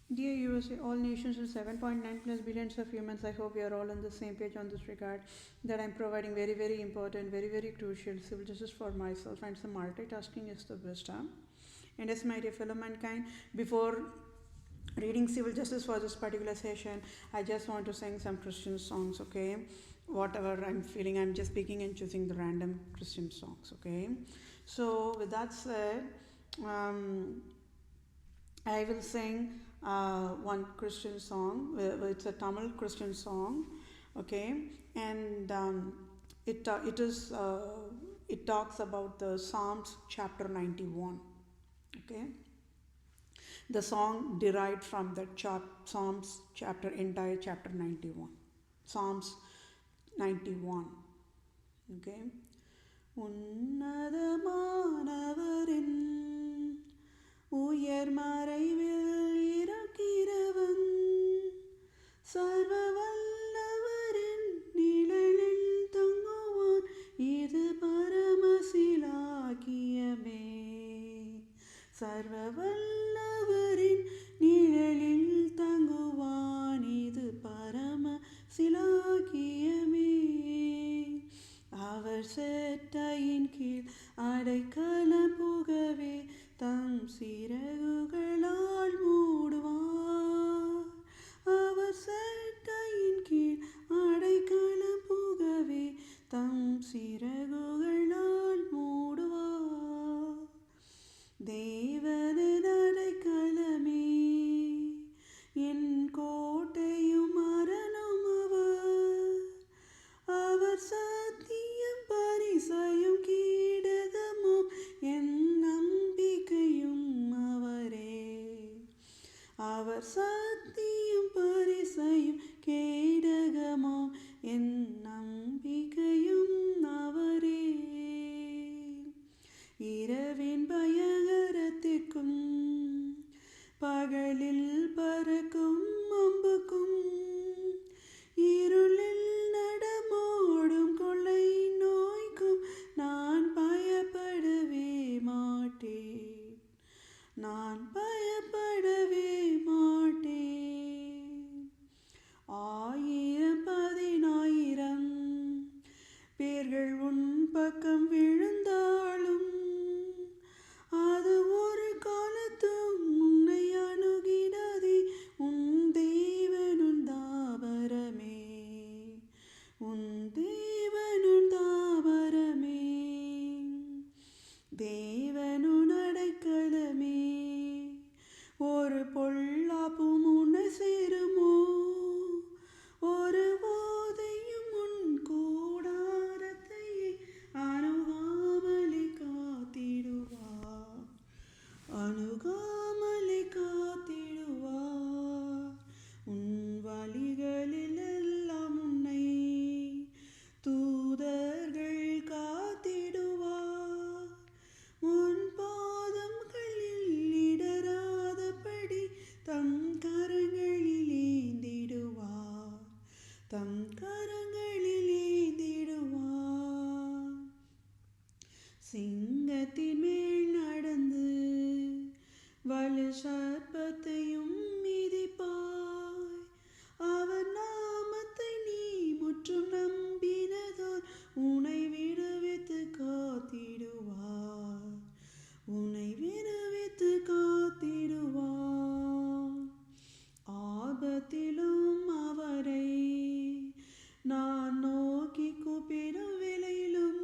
Dear USA, all nations with 7.9 plus billions of humans, I hope we are all on the same page on this regard, that I'm providing very, very important, very, very crucial civil justice for myself, and some multitasking is the best. And as my dear fellow mankind, before reading civil justice for this particular session, I just want to sing some Christian songs, okay? Whatever I'm feeling, I'm just picking and choosing the random Christian songs, okay? So with that said, I will sing one Christian song. It's a Tamil Christian song, okay, and it talks about the Psalms chapter 91, okay. The song derived from the Psalms chapter, entire chapter 91, Psalms 91, okay. உன்னதமானவரின் உயர் மறைவில் இருக்கிறவன் சர்வ வல்லவரின் நிழலில் தங்குவான் இது பரமசிலாக்கியமே சர்வ வல்லவரின் நிழலில் தங்குவான் இது பரமசிலாக்கியமே அவர் சேட்டையின் கீழ் அடைக்கலம் புகவே தம் சிறகுகளால் மூடுவார் அவர் சேட்டையின் கீழ் அடைக்கலம் புகவே தம் சிறகுகளால் மூடுவார் தேவனின் அடைக்கலமே என் கோட்டையும் அரணும் அவர் சத்தியம் பரிசையும் கீடகமும் என் நம்பிக்கையும் அவரே அவர் சத்தியம் பரிசையும் கேடகமும் என் நம்பிக்கையும் அவரே இரவின் பயங்கரத்திற்கும் பகலில் பறக்கும் அம்புக்கும் இருளில் நடமோடும் கொள்ளை நோய்க்கும் நான் பயப்படவே மாட்டேன் நான் பயப்படவே மாட்டேன் 1000 பேர்கள் உன் பக்கம் விழுந்தாலும் அது ஒரு காலத்தும் உன்னை அணுகினதே உன் தேவனுன் தாபரமே உன் தேவனுன் தாபரமே தேவனுன் அடைக்கலமே ஒரு பொல்லாப்பும் உன்னை சேருமோ ஒரு போதையும் உன் கூடாரத்தையே அணுகாமலே காத்திடுவார் அணுகாமலே காத்திடுவார் உன் வழிகளில் எல்லாம் உன்னை தூதர்கள் காத்திடுவார் உன் பாதங்களில் இடராதபடி தம் கரங்களில் ஏந்திடுவார் தம் கரங்களில் ஏந்திடுவார் சிங்கத்தின் மேல் நடந்து வலு சர்ப்பத்தையும் மிதிப்பாய் அவர் நாமத்தை நீ முற்றும் நம்பினதால் உன்னை விடுவித்து காத்திடுவார் உன்னை விடுவித்து காத்திடுவார் ஆபத்திலும் அவரை நான் நோக்கி கூப்பிடும் வேளையிலும்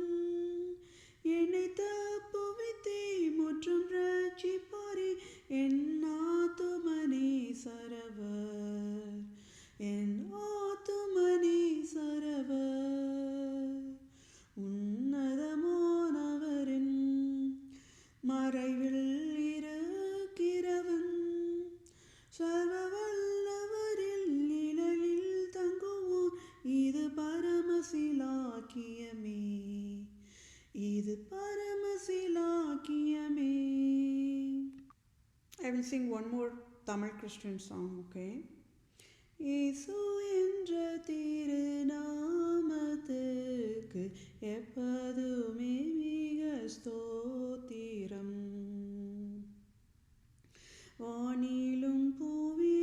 என்னை தப்புவித்தே முற்றும் ரட்சிப்பாரே என் ஆத்துமனே சரவர் என் ஆத்துமனே சரவர் உன்னதமானவரின் மறைவில் இருக்கிறவன் சர்வ வல்லவரில் நிழலில் தங்குவோம் இது பரமசிலாக்கியமே இது பரமசிலாக்கியமே. I will sing one more Tamil Christian song, okay? இயேசு என்ற திருநாமத்துக்கு எப்போதுமே மிக ஸ்தோத்திரம் வானிலும் பூவி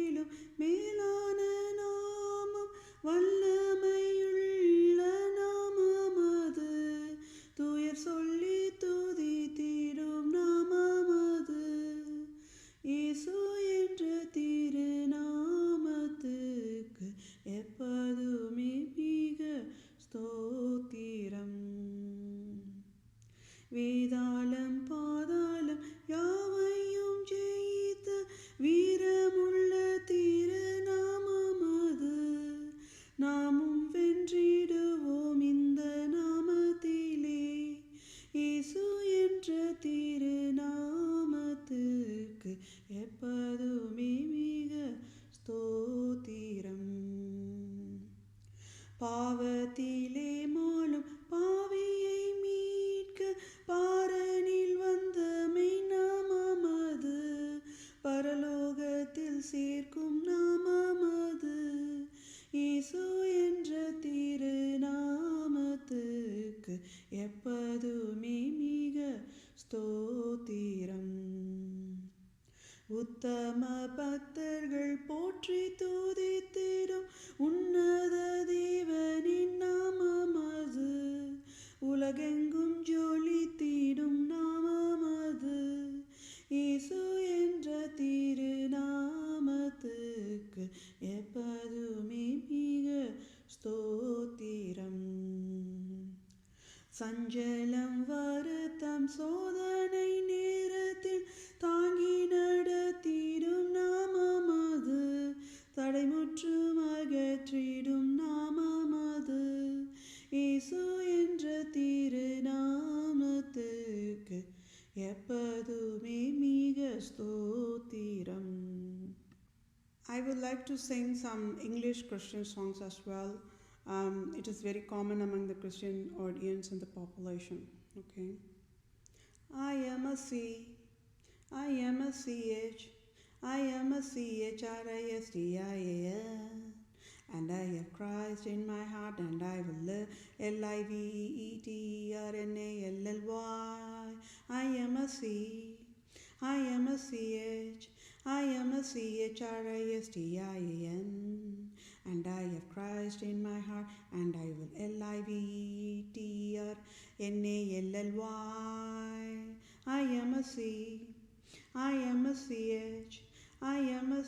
பக்தர்கள் போற்றி துதித்திடும் உன்னத தேவனின் நாமமது, உலகெங்கும் ஜொலித்திடும் நாமமது. இயேசு என்ற திருநாமத்துக்கு எப்பதுமே மிக ஸ்தோத்திரம். சஞ்சலம் வருத்தம் சோதனை நேரத்தில் தாங்கி நடத்திடும் நாமமது, தடைமுற்றும் அகற்றிடும் நாமமது. இயேசு என்ற திருநாமத்துக்கு எப்பதுமே மிக ஸ்தோத்திரம். I would like to sing some English Christian songs as well. It is very common among the Christian audience and the population. Okay. I am a C, I am a CH, I am a CHRISTIAN, and I have Christ in my heart, and I will live LIVETRNALLY. I am a C, I am a CH, I am a CHRISTIAN, and I have Christ in my heart, and I will LIVETRNALLY. I am a C, I am a CH, I am a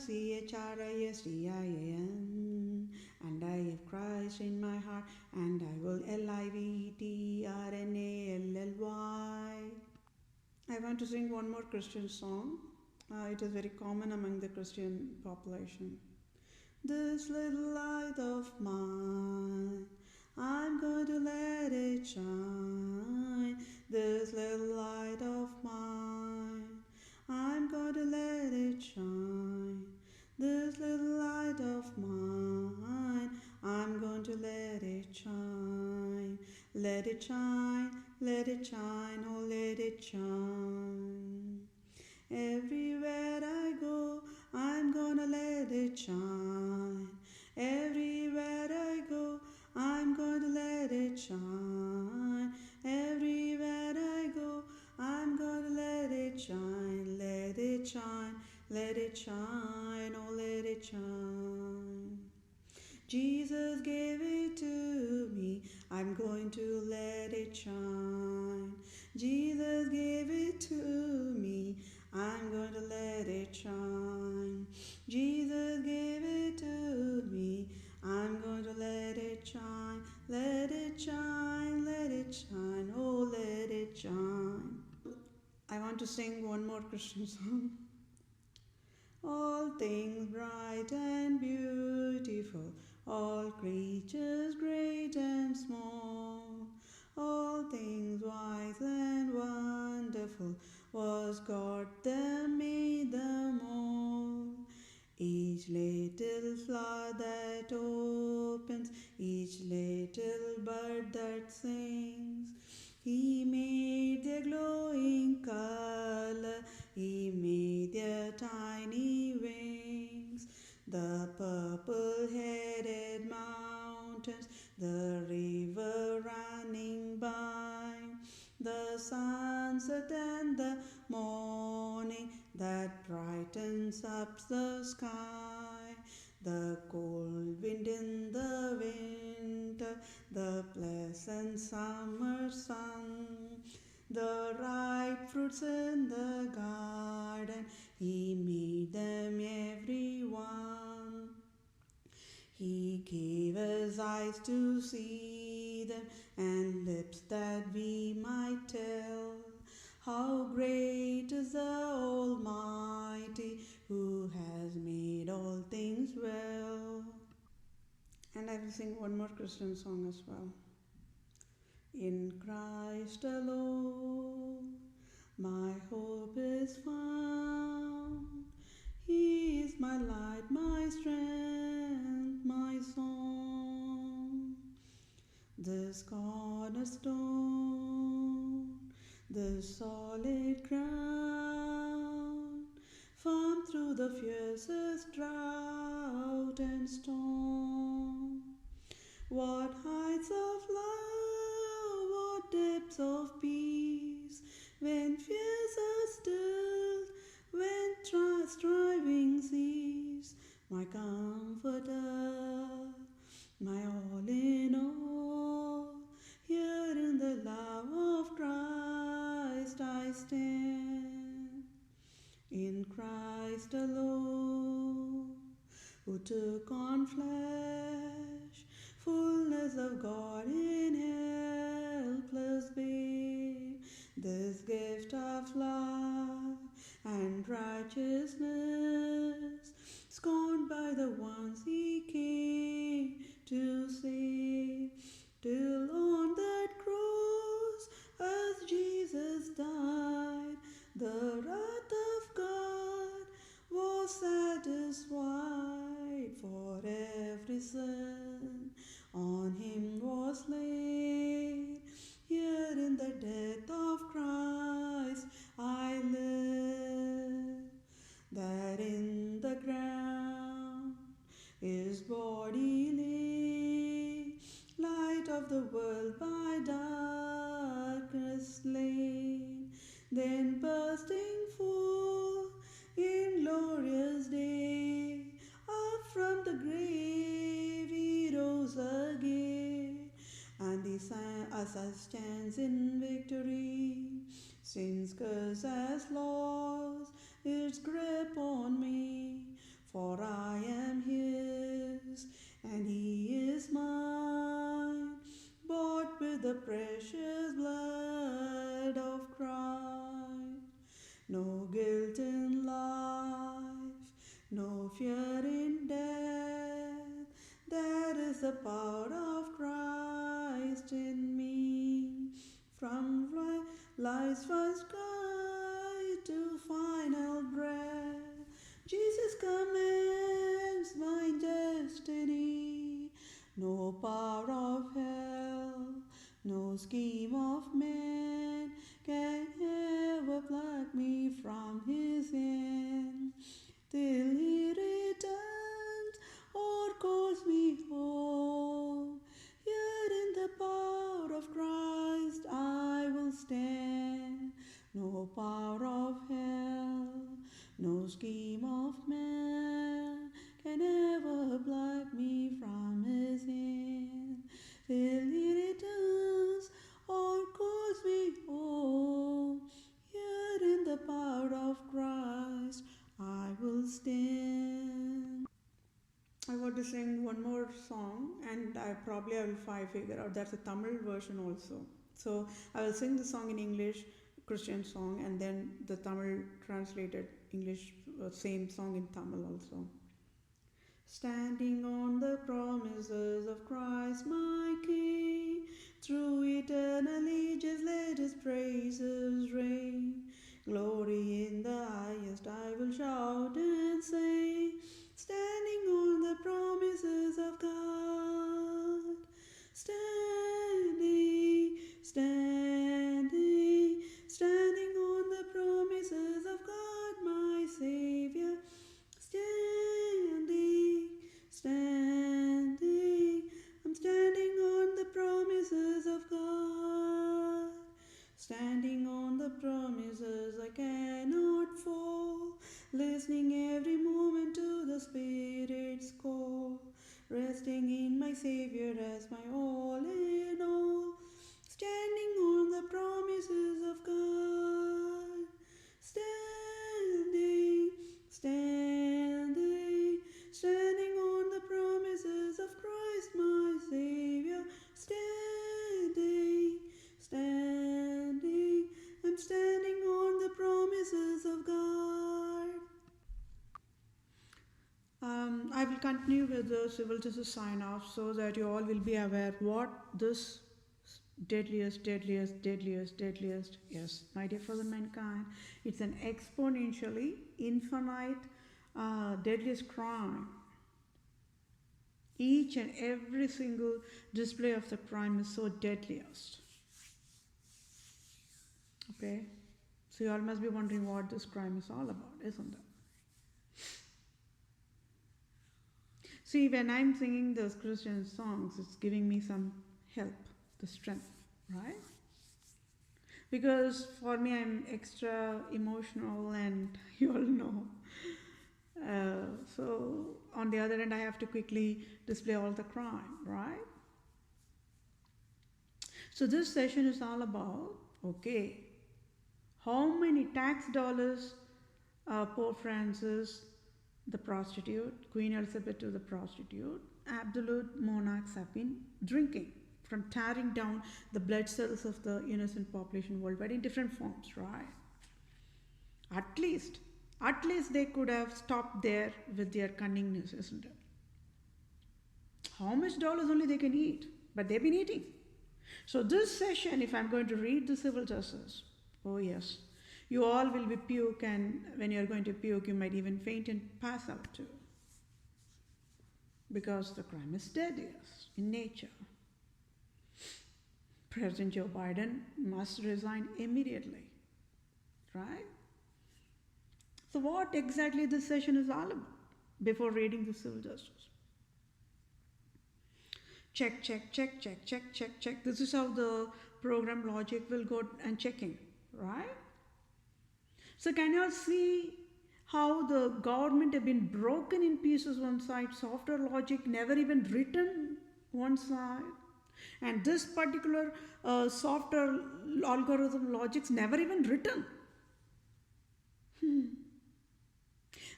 CHRISTIAN, and I have Christ in my heart, and I will LIVETRNALLY. I want to sing one more Christian song. It is very common among the Christian population. This little light of mine, I'm going to let it shine. This little light of mine, I'm going to let it shine. This little light of mine, I'm going to let it shine. Let it shine, let it shine, oh let it shine. Everywhere I go, I'm gonna let it shine. Everywhere I go, I'm gonna let it shine. Everywhere I go, I'm gonna let it shine. Let it shine, let it shine, oh let it shine. Jesus gave it to me, I'm going to let it shine. Jesus gave it to me, I'm going to let it shine. Jesus gave it to me, I'm going to let it shine. Let it shine, let it shine, oh let it shine. I want to sing one more Christian song. All things bright and beautiful, all creatures great and small, all things wise and wonderful, was God that made them all. Each little flower that opens, each little bird that sings, He made their glowing color, He made their tiny wings. The purple-headed mountains, the river running by, the sunset and the morning that brightens up the sky, the cold wind in the winter, the pleasant summer sun, the ripe fruits in the garden, He made them every one. He gave us eyes to see them, and lips that we might tell how great is the Almighty, who has made all things well. And I will sing one more Christian song as well. In Christ alone, my hope is found. He is my light, my strength, my song. This cornerstone, this solid ground, firm through the fiercest drought and storm. What heights of love, what depths of peace, when fears are stilled, when strivings who took on flesh, fullness of God in helpless babe, this gift of love and righteousness, scorned by the ones he came to save, till on that cross, as Jesus died, the wrath of God was satisfied, for every sin on him was laid. Here in the death of Christ I live, that in the ground his body lay, light of the world by darkness slain, then bursting forth in glorious day, up from the grave he rose again, and he as I stands in victory, sin's curse has lost its grip on me, for I am his and he is mine, bought with the precious blood of Christ. No guilt in life, no fear in death, there is the power of Christ in me. From life's first cry to final breath, Jesus commands my destiny. No power of hell, no scheme of man can ever pluck me from his hand, till he returns or calls me home. Here in the power of Christ I will stand. No power of hell, no scheme of man can ever pluck me from his hand, till he returns or calls me home. Here in the power of Christ I will stand. I want to sing one more song, and I will figure out that's a Tamil version also. So I will sing the song in English, Christian song, and then the Tamil translated English same song in Tamil also. Standing on the promises of Christ my King, through eternal ages let his praises reign. Glory in the highest I will shout and say, standing on the promises of God. Standing, standing, standing on the promises of God my Savior. Standing, standing, I'm standing on the promises of God. Standing on the promises I cannot fall, listening every moment to the Spirit's call, resting in my Savior as my all in all, standing on the promises of God. Standing, standing, standing on the promises of Christ my Savior. Standing, standing, I'm standing on the promises of God. I will continue with the civil justice sign off so that you all will be aware what this deadliest, yes, my dear fellow mankind, it's an exponentially infinite deadliest crime. Each and every single display of the crime is so deadliest. Okay, so you all must be wondering what this crime is all about, isn't it? See, when I'm singing those Christian songs, it's giving me some help, the strength, right? Because for me, I'm extra emotional, and you all know. So on the other hand, I have to quickly display all the crime, right? So this session is all about, okay, how many tax dollars Pope Francis the prostitute, Queen Elizabeth II, the prostitute, absolute monarchs have been drinking from tearing down the blood cells of the innocent population worldwide in different forms, right? At least they could have stopped there with their cunningness, isn't it? How much dollars only they can eat, but they've been eating. So this session, if I'm going to read the civil justice, oh yes, you all will be puke, and when you're going to puke, you might even faint and pass out too. Because the crime is deadliest in nature. President Joe Biden must resign immediately, right? So what exactly this session is all about before reading the civil justice? Check. This is how the program logic will go and checking, right? So can you all see how the government have been broken in pieces one side, software logic never even written one side, and this particular software algorithm logics never even written.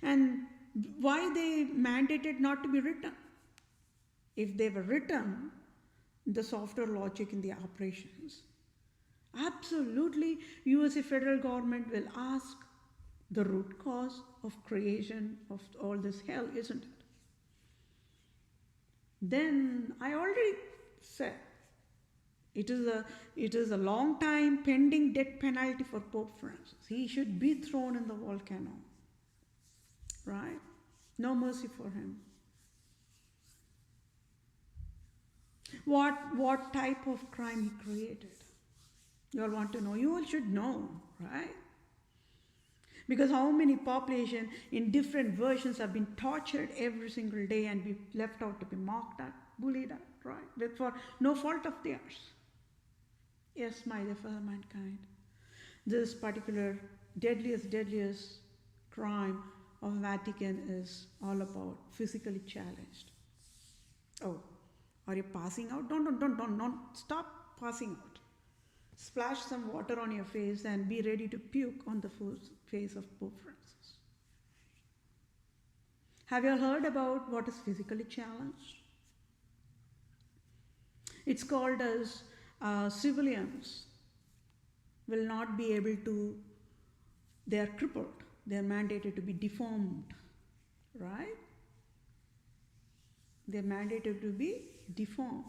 And why they mandated not to be written? If they were written, the software logic in the operations, absolutely USA federal government will ask the root cause of creation of all this hell, isn't it? Then I already said it is a long time pending death penalty for Pope Francis. He should be thrown in the volcano, right? No mercy for him. What type of crime he created? You all want to know? You all should know, right? Because how many population in different versions have been tortured every single day and be left out to be mocked at, bullied at, right? For no fault of theirs. Yes, my dear fellow mankind, this particular deadliest crime of Vatican is all about physically challenged. Oh, are you passing out? Don't stop passing out. Splash some water on your face and be ready to puke on the face of Pope Francis. Have you heard about what is physically challenged? It's called as civilians will not be able to, they are crippled, they are mandated to be deformed, right? They are mandated to be deformed.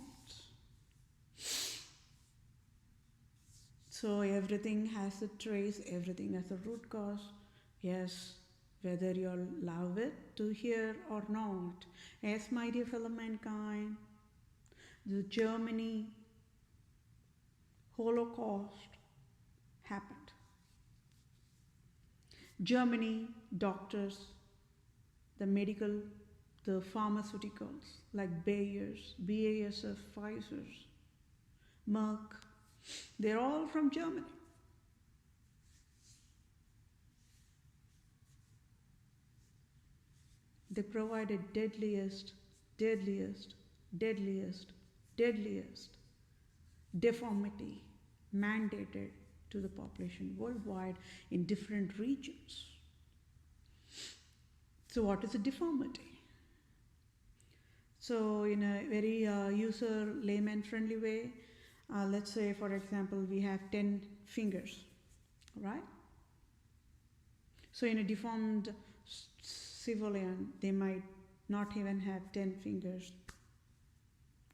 So everything has a trace, everything has a root cause. Yes, whether you all love it to hear or not. Yes, my dear fellow mankind, the Germany Holocaust happened. Germany doctors, the medical, the pharmaceuticals like Bayer's, BASF, Pfizer's, Merck, they're all from Germany. They provided deadliest deformity mandated to the population worldwide in different regions. So what is a deformity? So in a very user layman friendly way, let's say for example we have 10 fingers, right? So in a deformed civilian, they might not even have 10 fingers.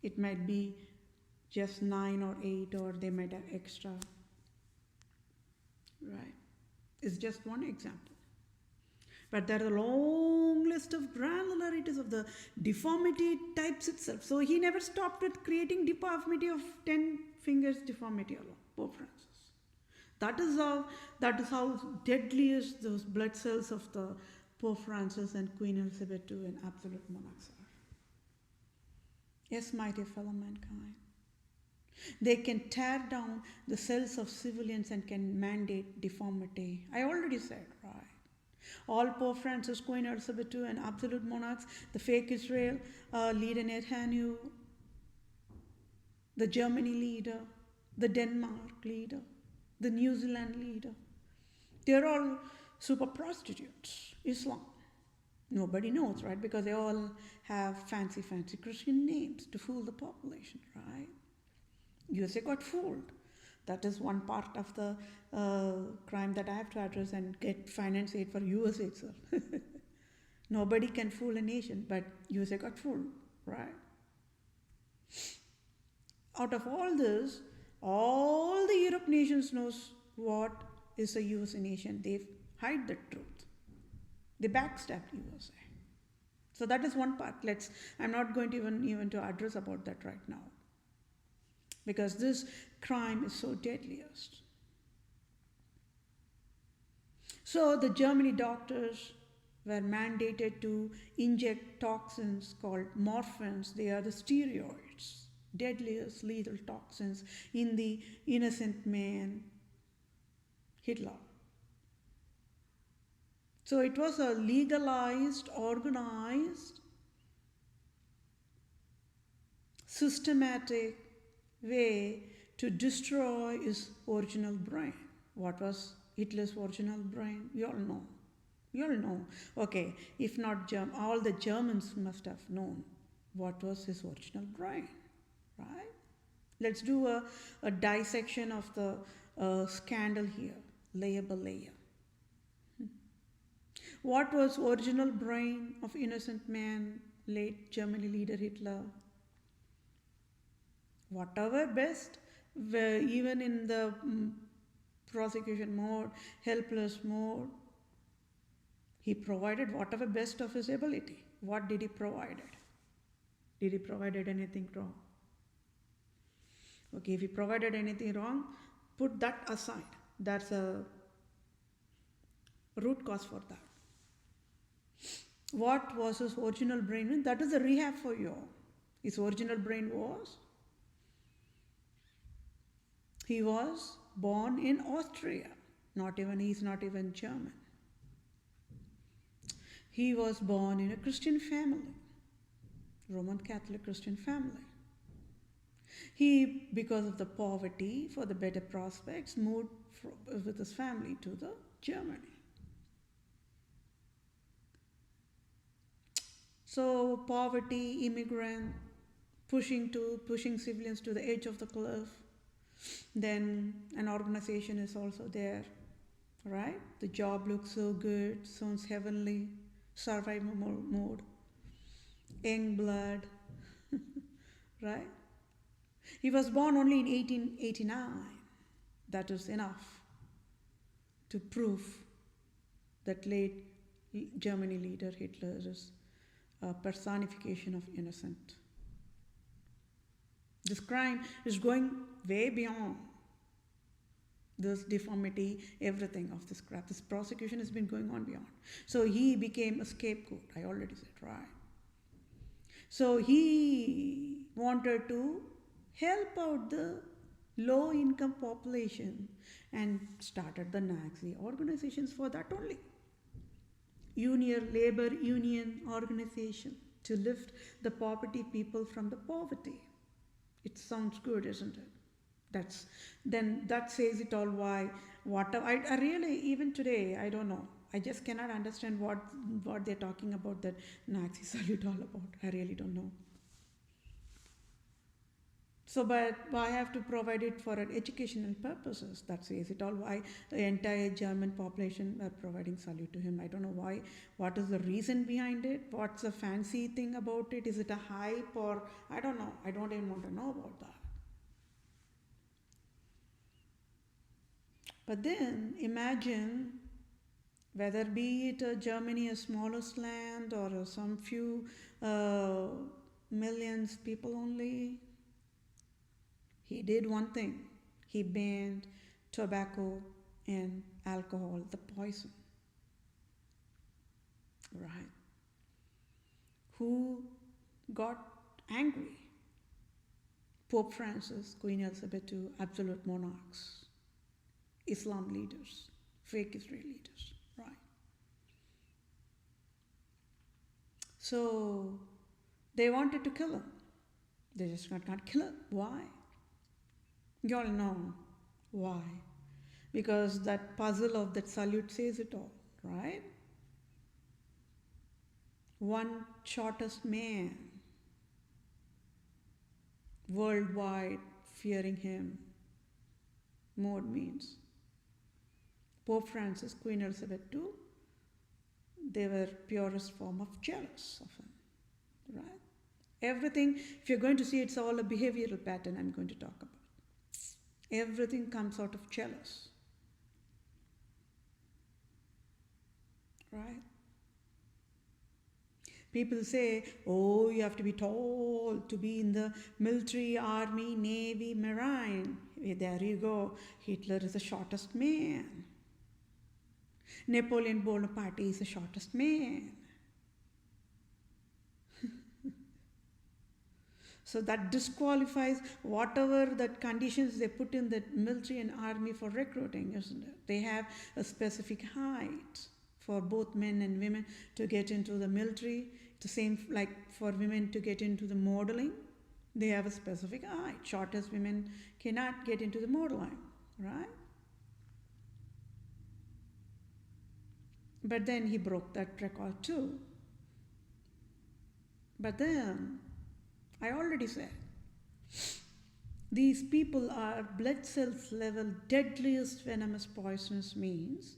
It might be just 9 or 8, or they might have extra, right? It's just one example. But there are a long list of granularities of the deformity types itself. So he never stopped with creating deformity of 10 fingers deformity alone, Pope Francis. That is how deadliest those blood cells of the Pope Francis and Queen Elizabeth II and absolute monarchs are. Yes, my dear fellow mankind. They can tear down the cells of civilians and can mandate deformity. I already said, right? All Pope Francis, Queen Elizabeth II, and absolute monarchs, the fake Israel leader Netanyahu, the Germany leader, the Denmark leader, the New Zealand leader, they're all super prostitutes, Islam. Nobody knows, right? Because they all have fancy, fancy Christian names to fool the population, right? USA got fooled. That is one part of the crime that I have to address and get finance aid for USA itself. Nobody can fool a nation, but USA got fooled, right? Out of all this, all the Europe nations knows what is a USA nation. They hide the truth. They backstabbed USA. So that is one part. I'm not going to even to address about that right now, because this crime is so deadliest. So the Germany doctors were mandated to inject toxins called morphins. They are the steroids, deadliest lethal toxins in the innocent man, Hitler. So it was a legalized, organized, systematic way to destroy his original brain. What was Hitler's original brain? You all know. You all know. Okay, if not all the Germans must have known what was his original brain, right? Let's do a dissection of the scandal here, layer by layer. What was original brain of innocent man, late Germany leader Hitler? Whatever best, even in the prosecution mode, helpless mode, he provided whatever best of his ability. What did he provide? Did he provide anything wrong? Okay, if he provided anything wrong, put that aside. That's a root cause for that. What was his original brain? That is a rehab for you. His original brain was, he was born in Austria. He's not even German. He was born in a Christian family, Roman Catholic Christian family. He, because of the poverty, for the better prospects, moved with his family to the Germany. So poverty, immigrant, pushing civilians to the edge of the cliff. Then an organization is also there, right? The job looks so good, sounds heavenly, survival mode, young blood, right? He was born only in 1889. That is enough to prove that late Germany leader Hitler is a personification of innocent. This crime is going way beyond this deformity, everything of this crap. This prosecution has been going on beyond. So he became a scapegoat, I already said, right? So he wanted to help out the low-income population and started the Nazi organizations for that only. Labor union organization to lift the poverty people from the poverty. It sounds good, isn't it? That says it all. Why? I really, even today, I don't know. I just cannot understand what they're talking about, that Nazi salute all about. I really don't know. So, but I have to provide it for educational purposes. That says it all. Why the entire German population are providing salute to him. I don't know why. What is the reason behind it? What's the fancy thing about it? Is it a hype or I don't know. I don't even want to know about that. But then imagine, whether be it Germany, a smallest land, or some few millions people only, he did one thing. He banned tobacco and alcohol, the poison. Right? Who got angry? Pope Francis, Queen Elizabeth II, absolute monarchs, Islam leaders, fake Israel leaders, right? So they wanted to kill him. They just can't kill him. Why? You all know why. Because that puzzle of that salute says it all, right? one shortest man worldwide fearing him. Mode means Pope Francis, Queen Elizabeth II, they were purest form of jealous of him, right? Everything, if you're going to see, it's all a behavioral pattern I'm going to talk about. Everything comes out of jealous, right? People say, oh, you have to be tall to be in the military, army, navy, marine. There you go. Hitler is the shortest man. Napoleon Bonaparte is the shortest man. So that disqualifies whatever that conditions they put in the military and army for recruiting, isn't it? They have a specific height for both men and women to get into the military. The same like for women to get into the modeling, they have a specific height. Shortest women cannot get into the modeling, right? But then he broke that record too. But then, I already said, these people are blood cells level deadliest venomous poisonous means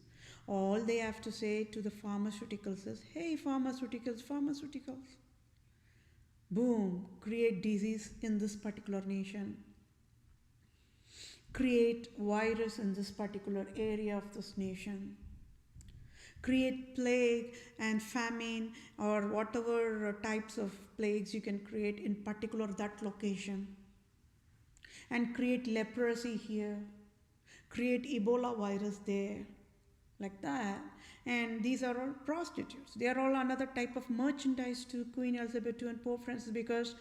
all they have to say to the pharmaceuticals is, hey, pharmaceuticals, pharmaceuticals. Boom, create disease in this particular nation. Create virus in this particular area of this nation. Create plague and famine or whatever types of plagues you can create in particular that location. And create leprosy here. Create Ebola virus there. Like that. And these are all prostitutes. They are all another type of merchandise to Queen Elizabeth II and Pope Francis because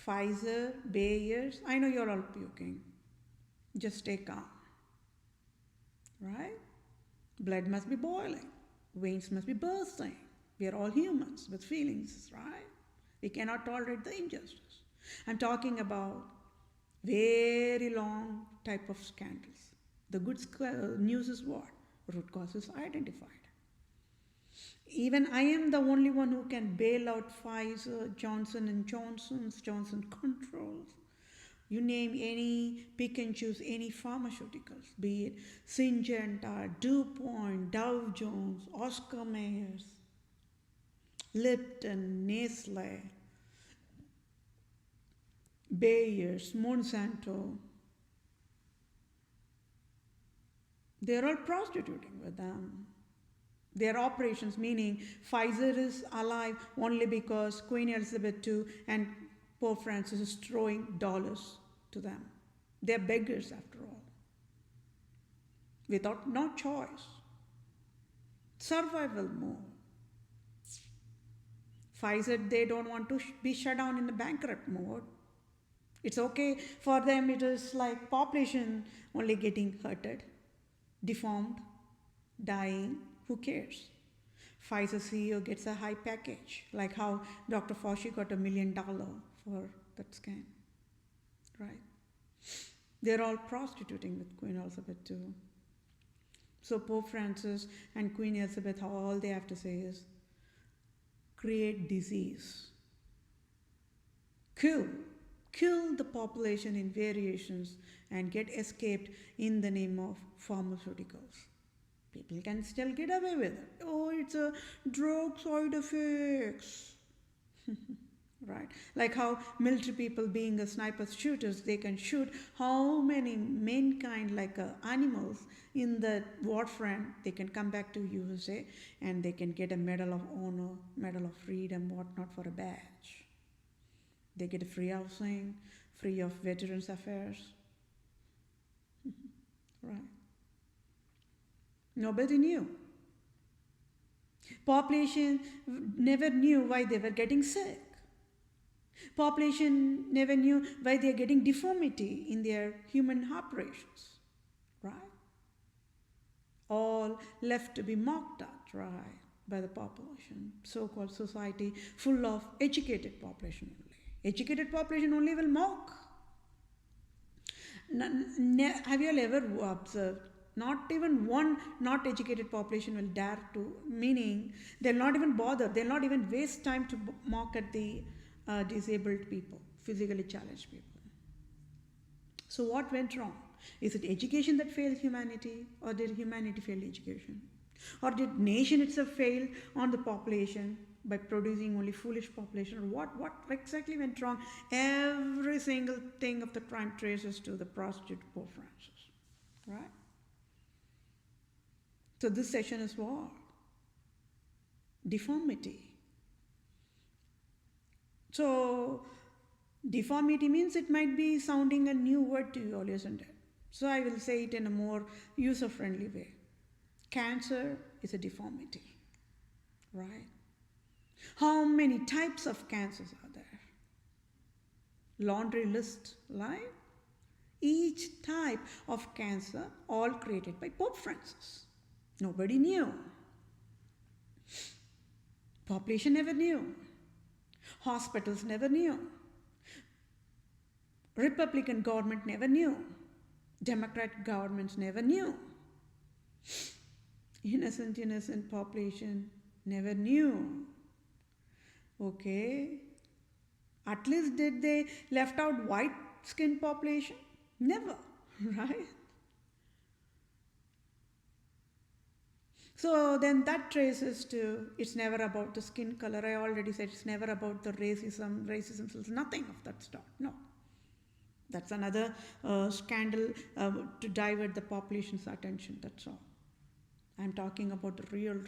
Pfizer, Bayers, I know you're all puking. Just stay calm. Right? Blood must be boiling. Veins must be bursting. We are all humans with feelings, right? We cannot tolerate the injustice. I'm talking about very long type of scandals. The good news is what? Root cause is identified. Even I am the only one who can bail out Pfizer, Johnson & Johnson's, Johnson Controls. You name any, pick and choose any pharmaceuticals, be it Syngenta, DuPont, Dow Jones, Oscar Mayers, Lipton, Nestle, Bayers, Monsanto. They're all prostituting with them. Their operations, meaning Pfizer is alive only because Queen Elizabeth II and Pope Francis is throwing dollars to them. They're beggars after all. Without no choice. Survival mode. Pfizer, they don't want to be shut down in the bankrupt mode. It's okay for them, it is like population only getting hurted, deformed, dying, who cares? Pfizer CEO gets a high package, like how Dr. Fauci got $1 million for that scan, right? They're all prostituting with Queen Elizabeth II. So Pope Francis and Queen Elizabeth, all they have to say is, create disease. Kill the population in variations and get escaped in the name of pharmaceuticals. People can still get away with it. Oh, it's a drug side effects. Right? Like how military people being a sniper shooters, they can shoot how many mankind like animals in the warfront. They can come back to USA and they can get a Medal of Honor, Medal of Freedom, whatnot for a badge. They get a free housing, free of Veterans Affairs. Right? Nobody knew. Population never knew why they were getting sick. Population never knew why they are getting deformity in their human operations. Right? All left to be mocked at, right, by the population. So-called society full of educated population only. Educated population only will mock. Have you all ever observed? Not even one not educated population will dare to, meaning they'll not even bother, they'll not even waste time to mock at the disabled people, physically challenged people. So what went wrong? Is it education that failed humanity, or did humanity fail education? Or did nation itself fail on the population by producing only foolish population? Or what exactly went wrong? Every single thing of the crime traces to the prostitute Pope Francis, right? So this session is what? Deformity. So deformity means it might be sounding a new word to you all, isn't it? So I will say it in a more user-friendly way. Cancer is a deformity, right? How many types of cancers are there? Laundry list, right? Each type of cancer, all created by Pope Francis. Nobody knew. Population never knew. Hospitals never knew. Republican government never knew. Democratic governments never knew. Innocent population never knew. Okay. At least did they left out white skin population? Never, right? So then that traces to, it's never about the skin color. I already said it's never about the racism, nothing of that sort, no. That's another scandal to divert the population's attention, that's all. I'm talking about the real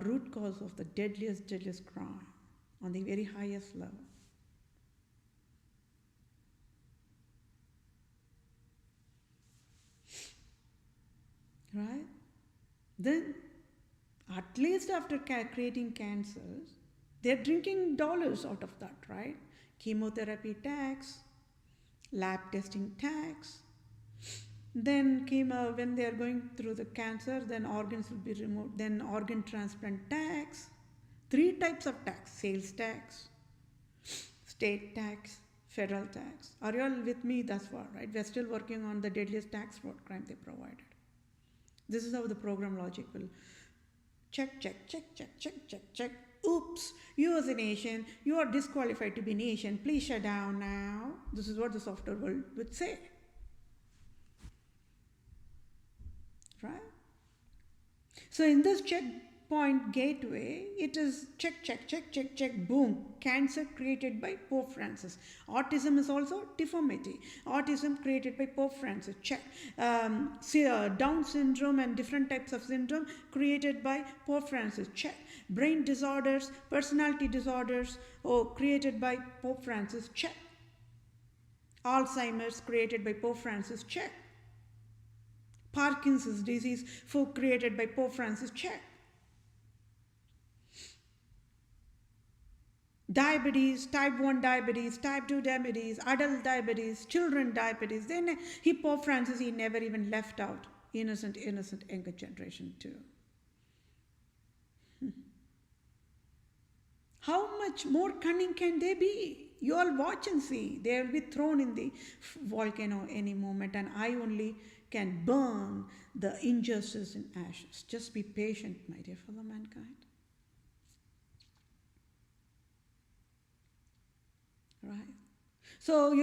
root cause of the deadliest crime on the very highest level. Right? Then, at least after creating cancers, they're drinking dollars out of that, right? Chemotherapy tax, lab testing tax. Then when they are going through the cancer, then organs will be removed. Then organ transplant tax. 3 types of tax: sales tax, state tax, federal tax. Are you all with me thus far, right? We're still working on the deadliest tax fraud crime they provided. This is how the program logic will check. Oops, you as a nation, you are disqualified to be nation. Please shut down now. This is what the software world would say. Right? So in this checkpoint gateway, it is check, boom. Cancer created by Pope Francis. Autism is also deformity. Autism created by Pope Francis. Check. Down syndrome and different types of syndrome created by Pope Francis. Check. Brain disorders, personality disorders, created by Pope Francis. Check. Alzheimer's created by Pope Francis. Check. Parkinson's disease created by Pope Francis. Check. Diabetes, type 1 diabetes, type 2 diabetes, adult diabetes, children diabetes. Then Pope Francis, he never even left out innocent younger generation too. How much more cunning can they be? You all watch and see. They will be thrown in the volcano any moment, and I only can burn the injustice in ashes. Just be patient, my dear fellow mankind. Right? So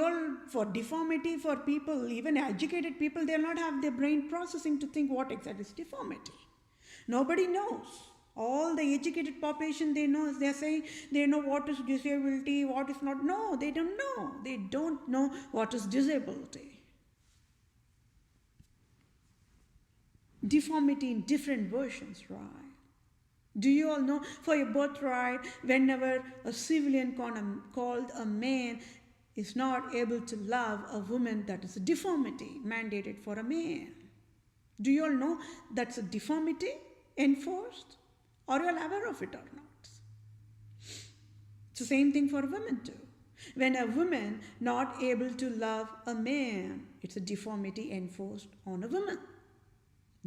for deformity, for people, even educated people, they'll not have their brain processing to think what exactly is deformity. Nobody knows. All the educated population, they're saying they know what is disability, what is not. No, they don't know. They don't know what is disability. Deformity in different versions, right? Do you all know, for your birthright, whenever a civilian called a man is not able to love a woman, that is a deformity mandated for a man. Do you all know that's a deformity enforced? Are you all aware of it or not? It's the same thing for women too. When a woman not able to love a man, it's a deformity enforced on a woman.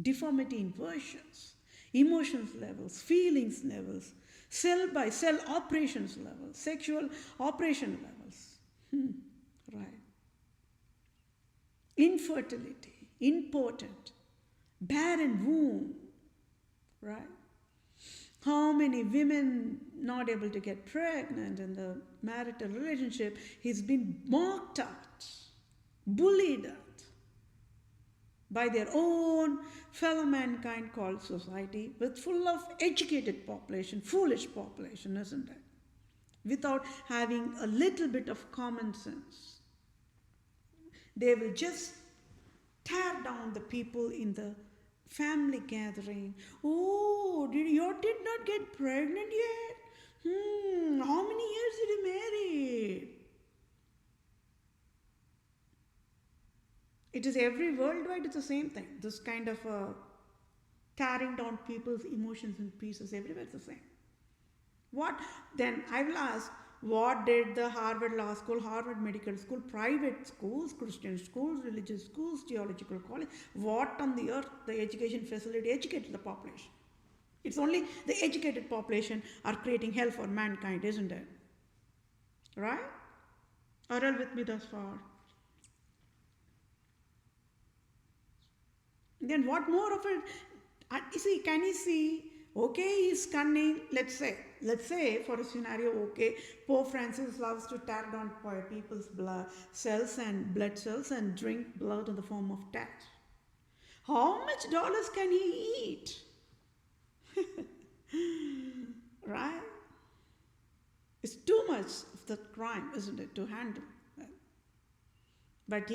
Deformity inversions, emotions levels, feelings levels, cell by cell operations levels, sexual operation levels. Right. Infertility, impotent, barren womb, right? How many women not able to get pregnant in the marital relationship? He's been mocked at, bullied at by their own fellow mankind called society, with full of educated population, foolish population, isn't it? Without having a little bit of common sense. They will just tear down the people in the family gathering. Oh, you did not get pregnant yet? How many years did you marry? It is every worldwide, it's the same thing. This kind of tearing down people's emotions in pieces, everywhere it's the same. What? Then I will ask, what did the Harvard Law School, Harvard Medical School, private schools, Christian schools, religious schools, theological college, what on the earth the education facility educated the population? It's only the educated population are creating hell for mankind, isn't it? Right? Are you all with me thus far? Then what more of it? See, can you see? Okay, he's cunning. Let's say for a scenario, okay, Pope Francis loves to tear down people's blood cells and blood cells and drink blood in the form of tax. How much dollars can he eat? Right? It's too much of the crime, isn't it, to handle. But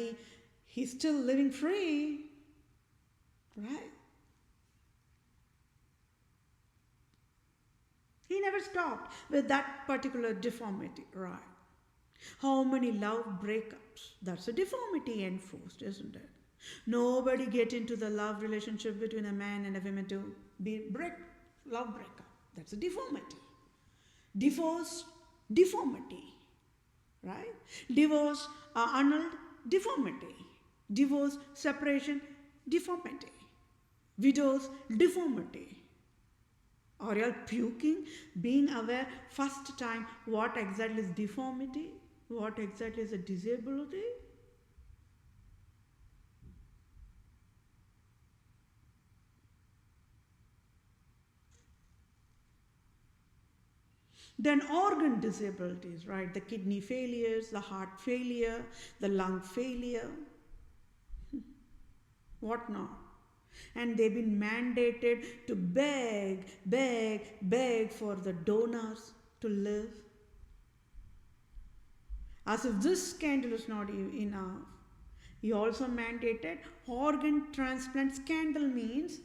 he's still living free, right? He never stopped with that particular deformity, right? How many love breakups? That's a deformity enforced, isn't it? Nobody get into the love relationship between a man and a woman to love breakup. That's a deformity. Divorce, deformity, right? Divorce, annulled, deformity. Divorce, separation, deformity. Widows, deformity. Are you all puking? Being aware first time what exactly is deformity? What exactly is a disability? Then organ disabilities, right? The kidney failures, the heart failure, the lung failure, what not? And they've been mandated to beg for the donors to live. As if this scandal is not enough, he also mandated organ transplant. Scandal means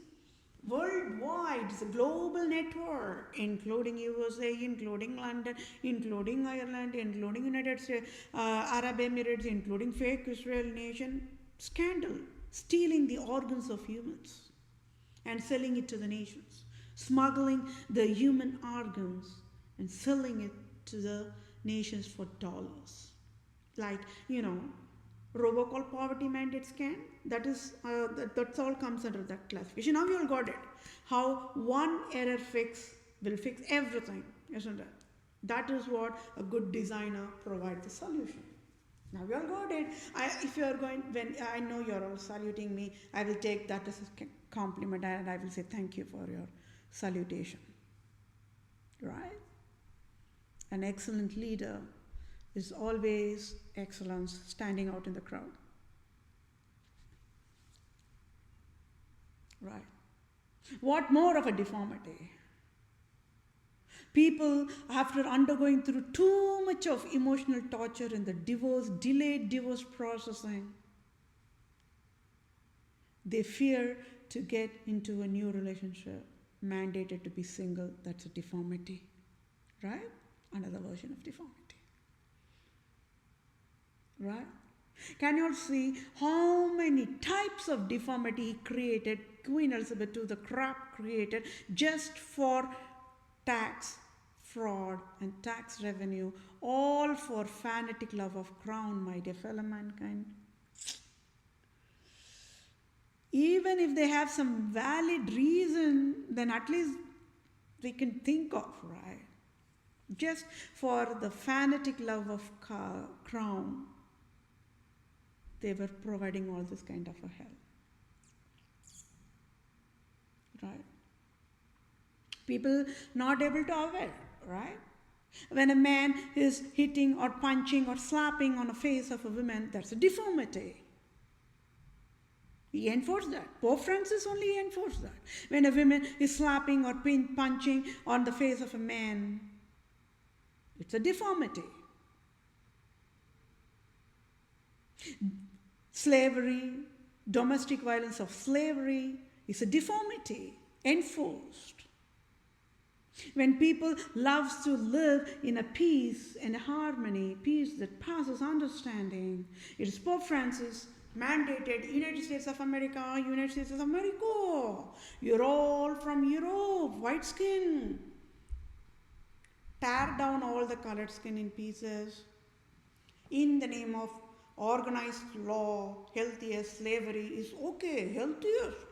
worldwide, it's a global network, including USA, including London, including Ireland, including United States, Arab Emirates, including fake Israel nation. Scandal. Stealing the organs of humans and selling it to the nations, smuggling the human organs and selling it to the nations for dollars. Like, robocall poverty mandate scan, that's all comes under that classification. Now you all got it. How one error fix will fix everything, isn't it? That is what a good designer provides the solution. Now we all got it. If you are going, when I know you are all saluting me, I will take that as a compliment and I will say thank you for your salutation. Right? An excellent leader is always excellence standing out in the crowd. Right? What more of a deformity? People, after undergoing through too much of emotional torture in the delayed divorce processing, they fear to get into a new relationship, mandated to be single. That's a deformity, right? Another version of deformity, right? Can you all see how many types of deformity he created, Queen Elizabeth II, the crap created just for tax, fraud, and tax revenue, all for fanatic love of crown, my dear fellow mankind. Even if they have some valid reason, then at least we can think of, right? Just for the fanatic love of crown, they were providing all this kind of a hell. right? People not able to aware, right? When a man is hitting or punching or slapping on the face of a woman, that's a deformity. He enforced that. Pope Francis only enforced that. When a woman is slapping or punching on the face of a man, it's a deformity. Slavery, domestic violence of slavery is a deformity, enforced. When people love to live in a peace and a harmony, peace that passes understanding, it is Pope Francis mandated United States of America, United States of America. You're all from Europe, white skin. Tear down all the colored skin in pieces. In the name of organized law, healthiest, slavery is okay, healthiest.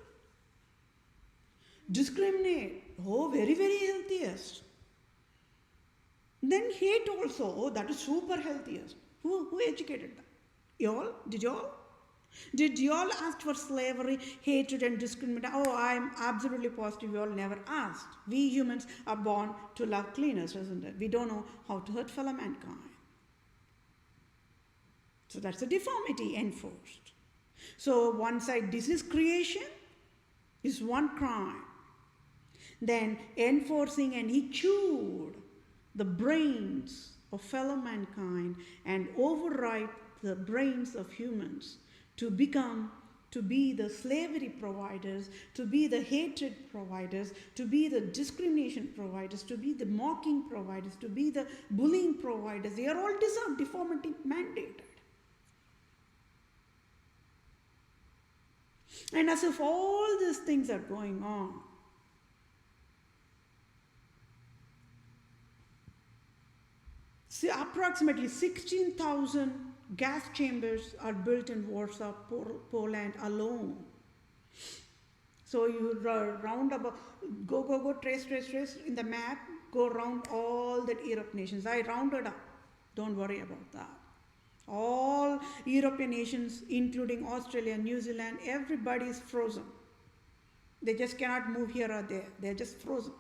Discriminate, oh, very, very healthiest. Then hate also, oh, that is super healthiest. Who educated that? Y'all? Did y'all? Did y'all ask for slavery, hatred, and discrimination? Oh, I'm absolutely positive you all never asked. We humans are born to love cleaners, isn't it? We don't know how to hurt fellow mankind. So that's a deformity enforced. So one side, this is creation, is one crime. Then enforcing and he chewed the brains of fellow mankind and override the brains of humans to be the slavery providers, to be the hatred providers, to be the discrimination providers, to be the mocking providers, to be the bullying providers. They are all deformity mandated. And as if all these things are going on, see, approximately 16,000 gas chambers are built in Warsaw, Poland alone. So you round about, go, trace in the map, go around all the Europe nations. I rounded up. Don't worry about that. All European nations, including Australia, New Zealand, everybody is frozen. They just cannot move here or there. They're just frozen.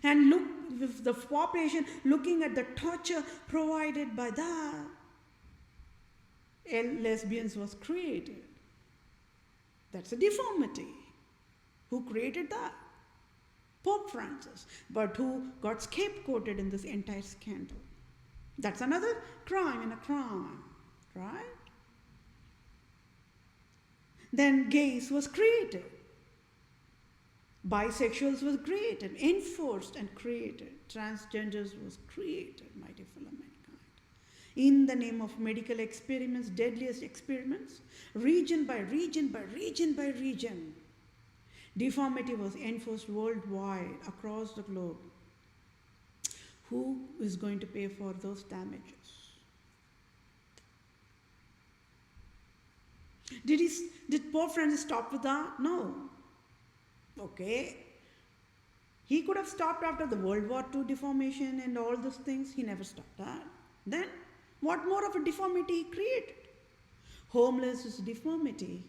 And look, with the population looking at the torture provided by that, lesbians was created. That's a deformity. Who created that? Pope Francis. But who got scapegoated in this entire scandal? That's another crime in a crime, right? Then gays was created. Bisexuals was created, enforced and created. Transgenders was created, mighty fellow mankind. In the name of medical experiments, deadliest experiments, region by region by region by region, deformity was enforced worldwide, across the globe. Who is going to pay for those damages? Did Pope Francis stop with that? No. Okay. He could have stopped after the World War II deformation and all those things. He never stopped that. Then, what more of a deformity he created? Homeless is deformity.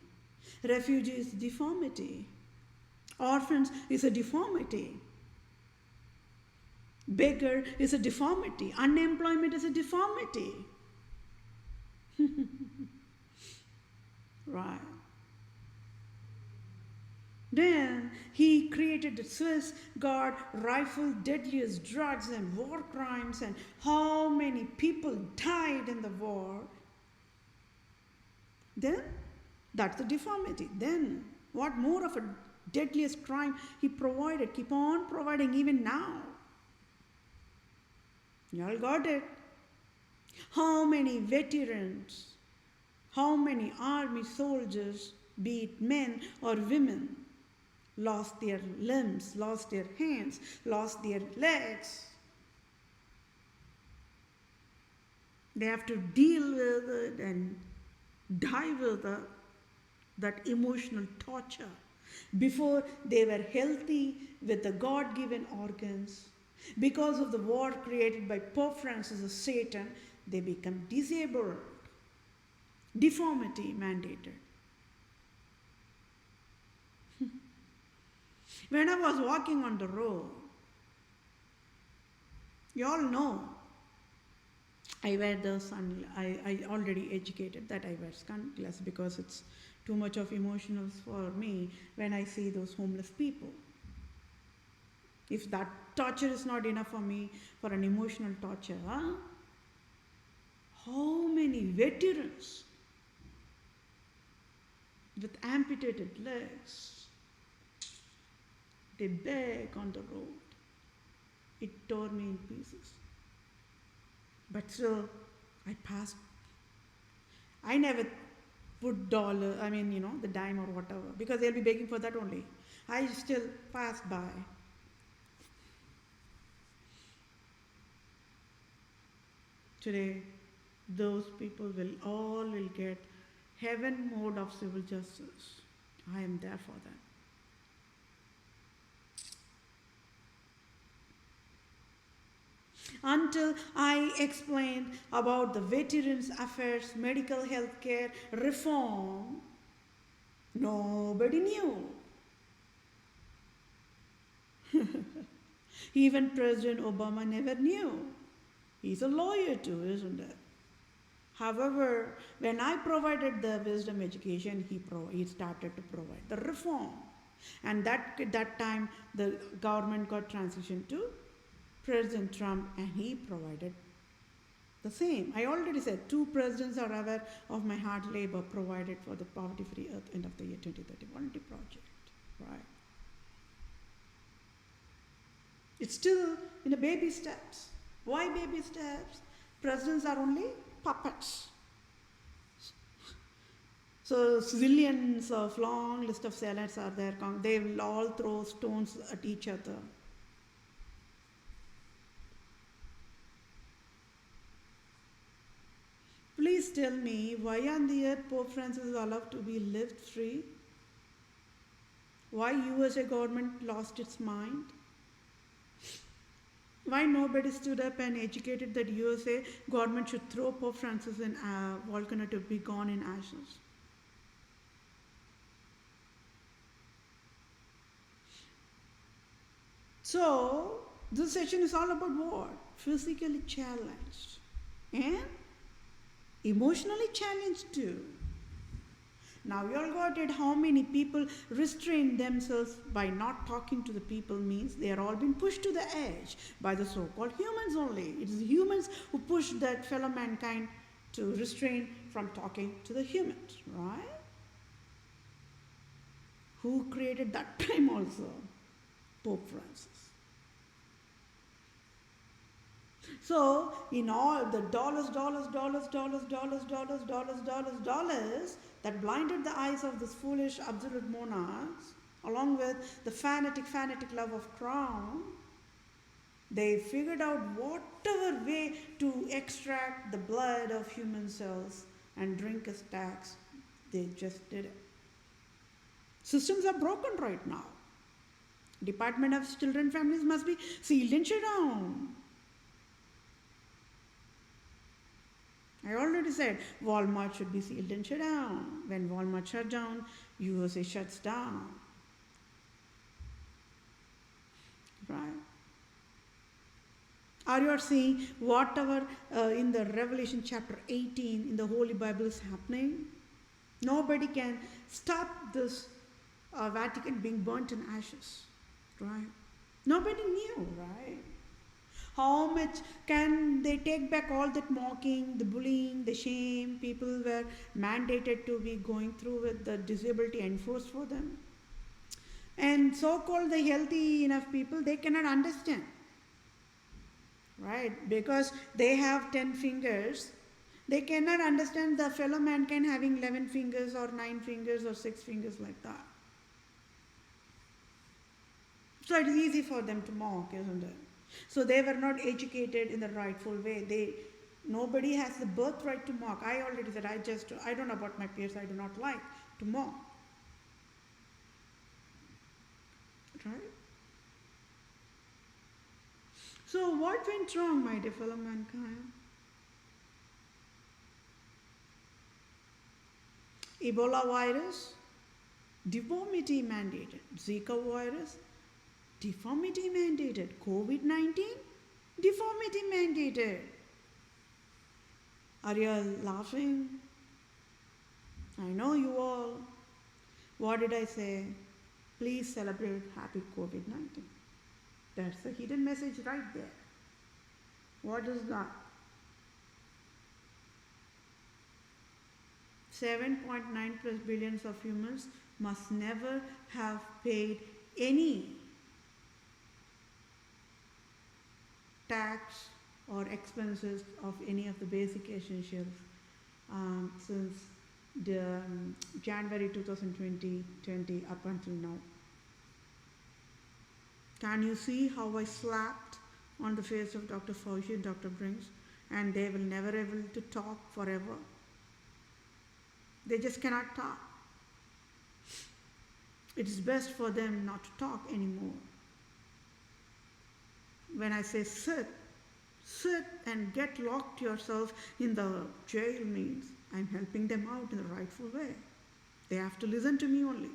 Refugee is deformity. Orphans is a deformity. Beggar is a deformity. Unemployment is a deformity. Right. Then he created the Swiss Guard rifle, deadliest drugs and war crimes, and how many people died in the war. Then that's the deformity. Then what more of a deadliest crime he provided, keep on providing even now. Y'all got it. How many veterans, how many army soldiers, be it men or women, lost their limbs, lost their hands, lost their legs. They have to deal with it and die with that emotional torture. Before they were healthy with the God-given organs, because of the war created by Pope Francis of Satan, they become disabled. Deformity mandated. When I was walking on the road, you all know, I wear the I already educated that I wear sunglasses because it's too much of emotionals for me when I see those homeless people. If that torture is not enough for me, for an emotional torture, huh? How many veterans with amputated legs, they beg on the road. It tore me in pieces. But still, I passed. I never put dollar, the dime or whatever, because they'll be begging for that only. I still passed by. Today, those people will get heaven mode of civil justice. I am there for that. Until I explained about the Veterans Affairs Medical Health Care reform, nobody knew. Even President Obama never knew. He's a lawyer too, isn't it? However, when I provided the wisdom education, he started to provide the reform. And that time, the government got transitioned to President Trump, and he provided the same. I already said 2 presidents are aware of my hard labor provided for the Poverty-Free Earth End of the Year 2030 Volunteer Project. Right? It's still in the baby steps. Why baby steps? Presidents are only puppets. So zillions of long list of zealots are there. They will all throw stones at each other. Please tell me, why on the earth Pope Francis is allowed to be left free? Why USA government lost its mind? Why nobody stood up and educated that USA government should throw Pope Francis in a volcano to be gone in ashes? So, this session is all about what? Physically challenged and emotionally challenged too. Now you all got it, how many people restrain themselves by not talking to the people means they are all being pushed to the edge by the so-called humans only. It is the humans who push that fellow mankind to restrain from talking to the humans, right? Who created that time also? Pope Francis. So, in all the dollars that blinded the eyes of these foolish absolute monarchs, along with the fanatic love of crown, they figured out whatever way to extract the blood of human cells and drink as tax. They just did it. Systems are broken right now. Department of Children Families must be sealed and shut down. I already said Walmart should be sealed and shut down. When Walmart shut down, USA shuts down. Right? Are you seeing whatever in the Revelation chapter 18 in the Holy Bible is happening? Nobody can stop this Vatican being burnt in ashes. Right? Nobody knew, right? How much can they take back all that mocking, the bullying, the shame? People were mandated to be going through with the disability enforced for them. And so-called the healthy enough people, they cannot understand. Right? Because they have 10 fingers. They cannot understand the fellow mankind having 11 fingers or 9 fingers or 6 fingers like that. So it is easy for them to mock, isn't it? So they were not educated in the rightful way. Nobody has the birthright to mock. I already said, I don't know about my peers, I do not like to mock. Right? So what went wrong, my dear fellow mankind? Ebola virus, deformity mandated. Zika virus, deformity mandated. COVID-19, deformity mandated. Are you all laughing? I know you all. What did I say? Please celebrate happy COVID-19. That's the hidden message right there. What is that? 7.9 plus billions of humans must never have paid any tax or expenses of any of the basic essentials since the January 2020 up until now. Can you see how I slapped on the face of Dr. Fauci and Dr. Brinks, and they will never able to talk forever? They just cannot talk. It is best for them not to talk anymore. When I say sit and get locked yourself in the jail means I'm helping them out in the rightful way. They have to listen to me only.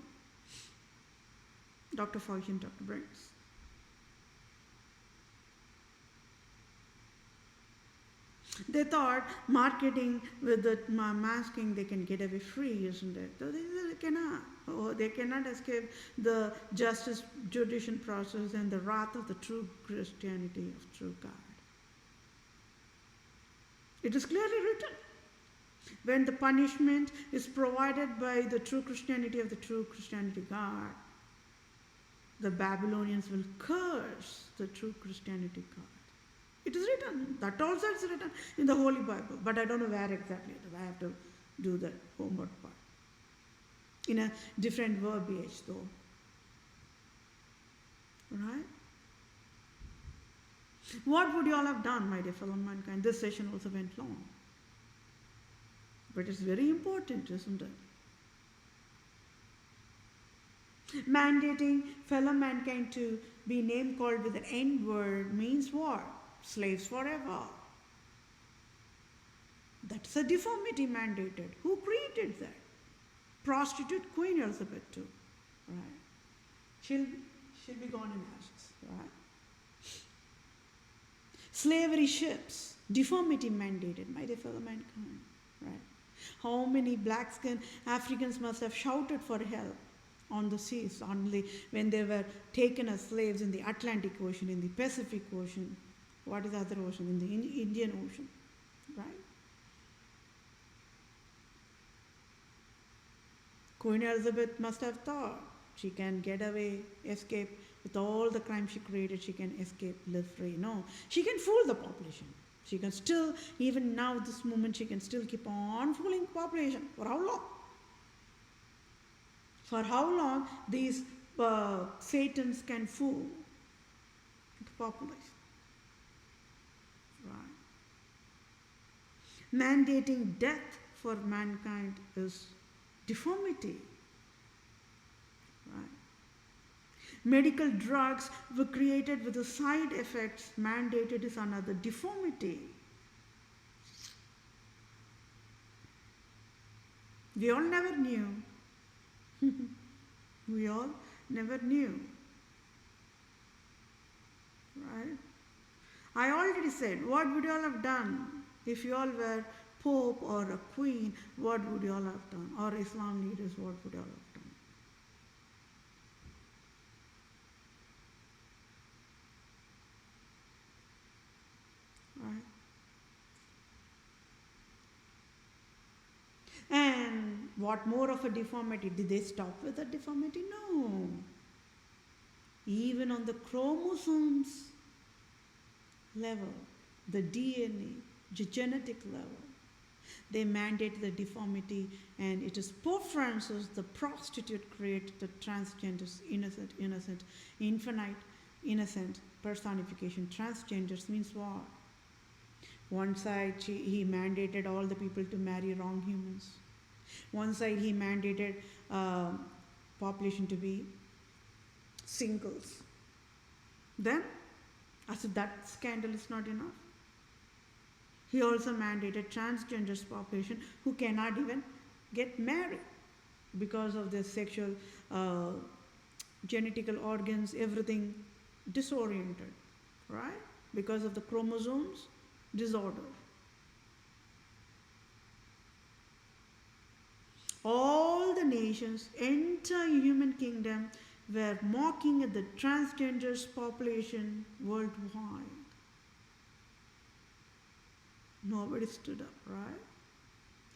Dr. Fauci and Dr. Brinks. They thought marketing with the masking they can get away free, isn't it? They cannot. Oh, they cannot escape the justice, judicial process and the wrath of the true Christianity of true God. It is clearly written. When the punishment is provided by the true Christianity of the true Christianity God, the Babylonians will curse the true Christianity God. It is written. That also is written in the Holy Bible. But I don't know where exactly it is. I have to do the homework part. In a different verbiage though. Right? What would you all have done, my dear fellow mankind? This session also went long. But it's very important, isn't it? Mandating fellow mankind to be name called with an N word means what? Slaves forever. That's a deformity mandated. Who created that? Prostitute Queen Elizabeth II. Right? She'll be gone in ashes. Right? Slavery ships. Deformity mandated, my dear fellow mankind. Right? How many black skinned Africans must have shouted for help on the seas only when they were taken as slaves in the Atlantic Ocean, in the Pacific Ocean. What is the other ocean? In the Indian Ocean, right? Queen Elizabeth must have thought she can get away, escape with all the crime she created, she can escape, live free. No, she can fool the population. She can still, even now, this moment, she can still keep on fooling the population. For how long? For how long these Satans can fool the population? Right. Mandating death for mankind is deformity. Right. Medical drugs were created with the side effects mandated is another deformity. We all never knew. We all never knew. Right? I already said, what would you all have done if you all were Pope or a Queen? What would you all have done? Or Islam leaders, what would you all have done? Right? And what more of a deformity? Did they stop with the deformity? No. Even on the chromosomes level, the DNA, the genetic level, they mandate the deformity, and it is Pope Francis, the prostitute, created the transgenders, innocent, infinite, innocent personification. Transgenders means what? One side he mandated all the people to marry wrong humans. One side he mandated population to be singles. Then, as if that scandal is not enough, he also mandated transgenders population who cannot even get married. because of their sexual genetical organs, everything disoriented, right? Because of the chromosomes disorder. All the nations, entire human kingdom, were mocking at the transgenders population worldwide. Nobody stood up, right?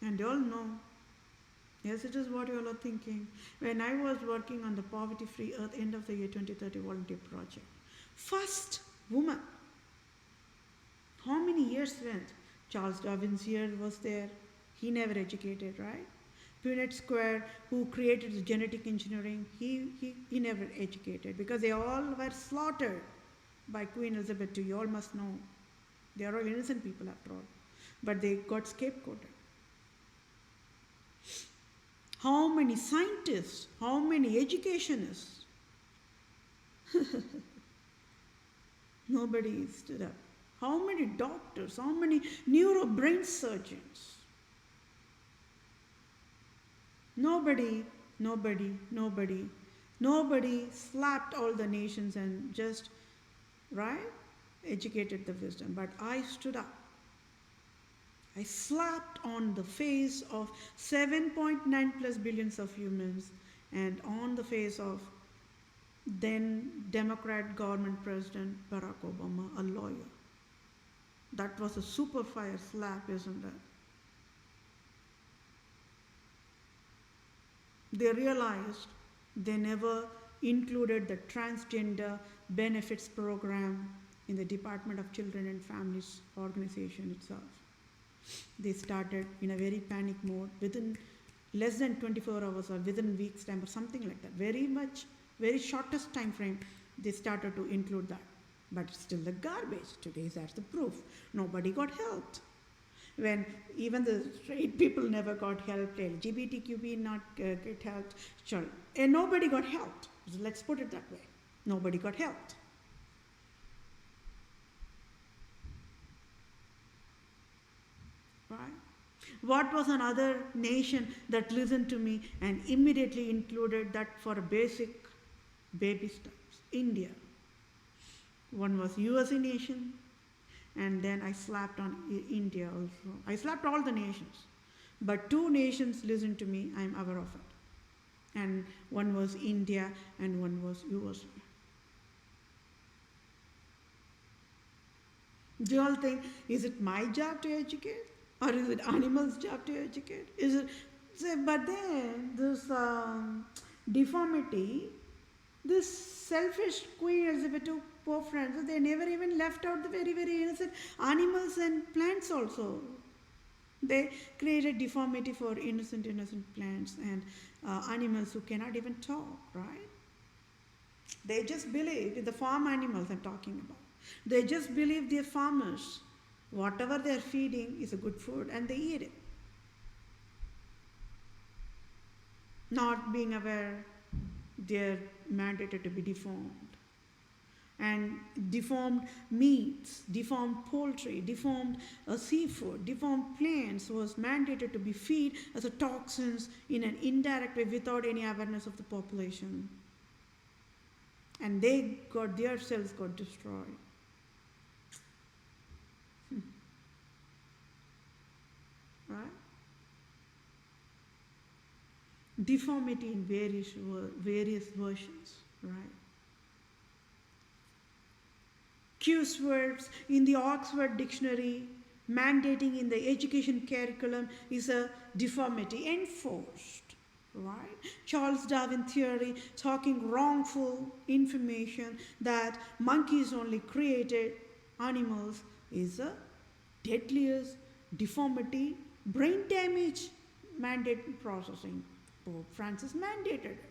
And you all know, yes, it is what you all are thinking. When I was working on the Poverty Free Earth End of the Year 2030 volunteer project, first woman, how many years went? Charles Darwin's year was there. He never educated, right? Punnett Square, who created the genetic engineering, he never educated because they all were slaughtered by Queen Elizabeth II. You all must know. They are all innocent people after all. But they got scapegoated. How many scientists, how many educationists? Nobody stood up. How many doctors, how many neurobrain surgeons? Nobody slapped all the nations and just, right, educated the wisdom. But I stood up. I slapped on the face of 7.9 plus billions of humans and on the face of then Democrat government President Barack Obama, a lawyer. That was a super fire slap, isn't it? They realized they never included the transgender benefits program in the Department of Children and Families organization itself. They started in a very panic mode within less than 24 hours or within weeks time or something like that. Very shortest time frame, they started to include that. But it's still the garbage. Today that's the proof. Nobody got helped. When even the straight people never got helped, LGBTQ not get helped, sure. And nobody got helped. So let's put it that way. Nobody got helped. Right? What was another nation that listened to me and immediately included that for a basic baby steps? India. One was USA nation, and then I slapped on India also. I slapped all the nations. But two nations listened to me, I'm aware of it. And one was India and one was USA. Do you all think, is it my job to educate? Or is it animals' job to educate? Is it? But then this deformity, this selfish Queen Elizabeth II, Pope Francis, they never even left out the very, very innocent animals and plants also. They created deformity for innocent plants and animals who cannot even talk, right? They just believe, the farm animals I'm talking about, they just believe they're farmers. Whatever they're feeding is a good food and they eat it. Not being aware they're mandated to be deformed. And deformed meats, deformed poultry, deformed seafood, deformed plants was mandated to be fed as a toxins in an indirect way without any awareness of the population. And their cells got destroyed. Right? Deformity in various versions, right? Cues words in the Oxford Dictionary mandating in the education curriculum is a deformity enforced, right? Charles Darwin theory talking wrongful information that monkeys only created animals is a deadliest deformity, brain damage mandate processing. Pope Francis mandated it.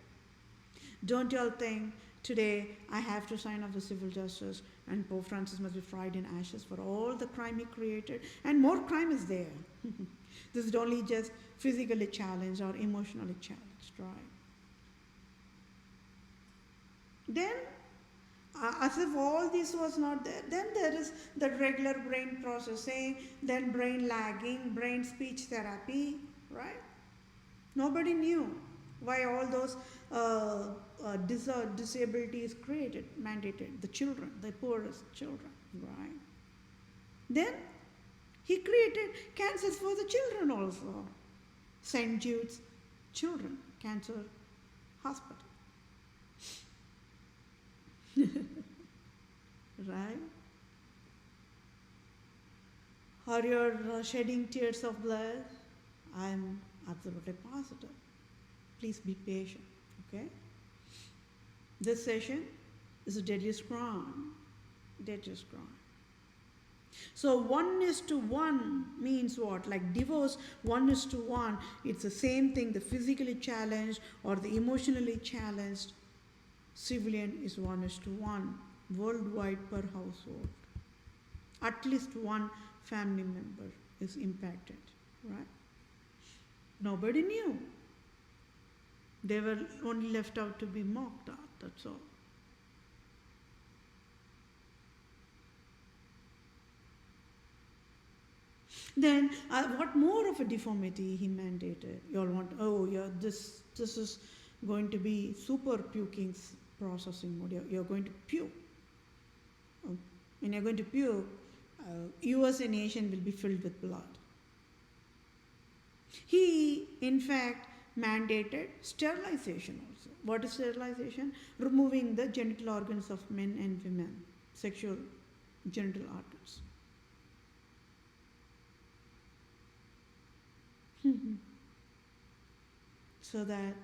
Don't you all think today I have to sign off the civil justice and Pope Francis must be fried in ashes for all the crime he created? And more crime is there. This is only just physically challenged or emotionally challenged, right? Then, as if all this was not there, then there is the regular brain processing, then brain lagging, brain speech therapy, right? Nobody knew. Why all those disabilities created, mandated, the children, the poorest children, right? Then he created cancers for the children also. St. Jude's Children Cancer Hospital. Right? Or you're shedding tears of blood? I'm absolutely positive. Please be patient, okay? This session is a deadliest crime. Deadliest crime. So 1:1 means what? Like divorce, 1:1, it's the same thing, the physically challenged or the emotionally challenged civilian is 1:1 worldwide per household. At least one family member is impacted, right? Nobody knew. They were only left out to be mocked at, that's all. Then, what more of a deformity he mandated? You all want, oh yeah, this is going to be super puking processing mode. You're going to puke. When you're going to puke, US and nation will be filled with blood. He, in fact, mandated sterilization also. What is sterilization? Removing the genital organs of men and women, sexual genital organs. So that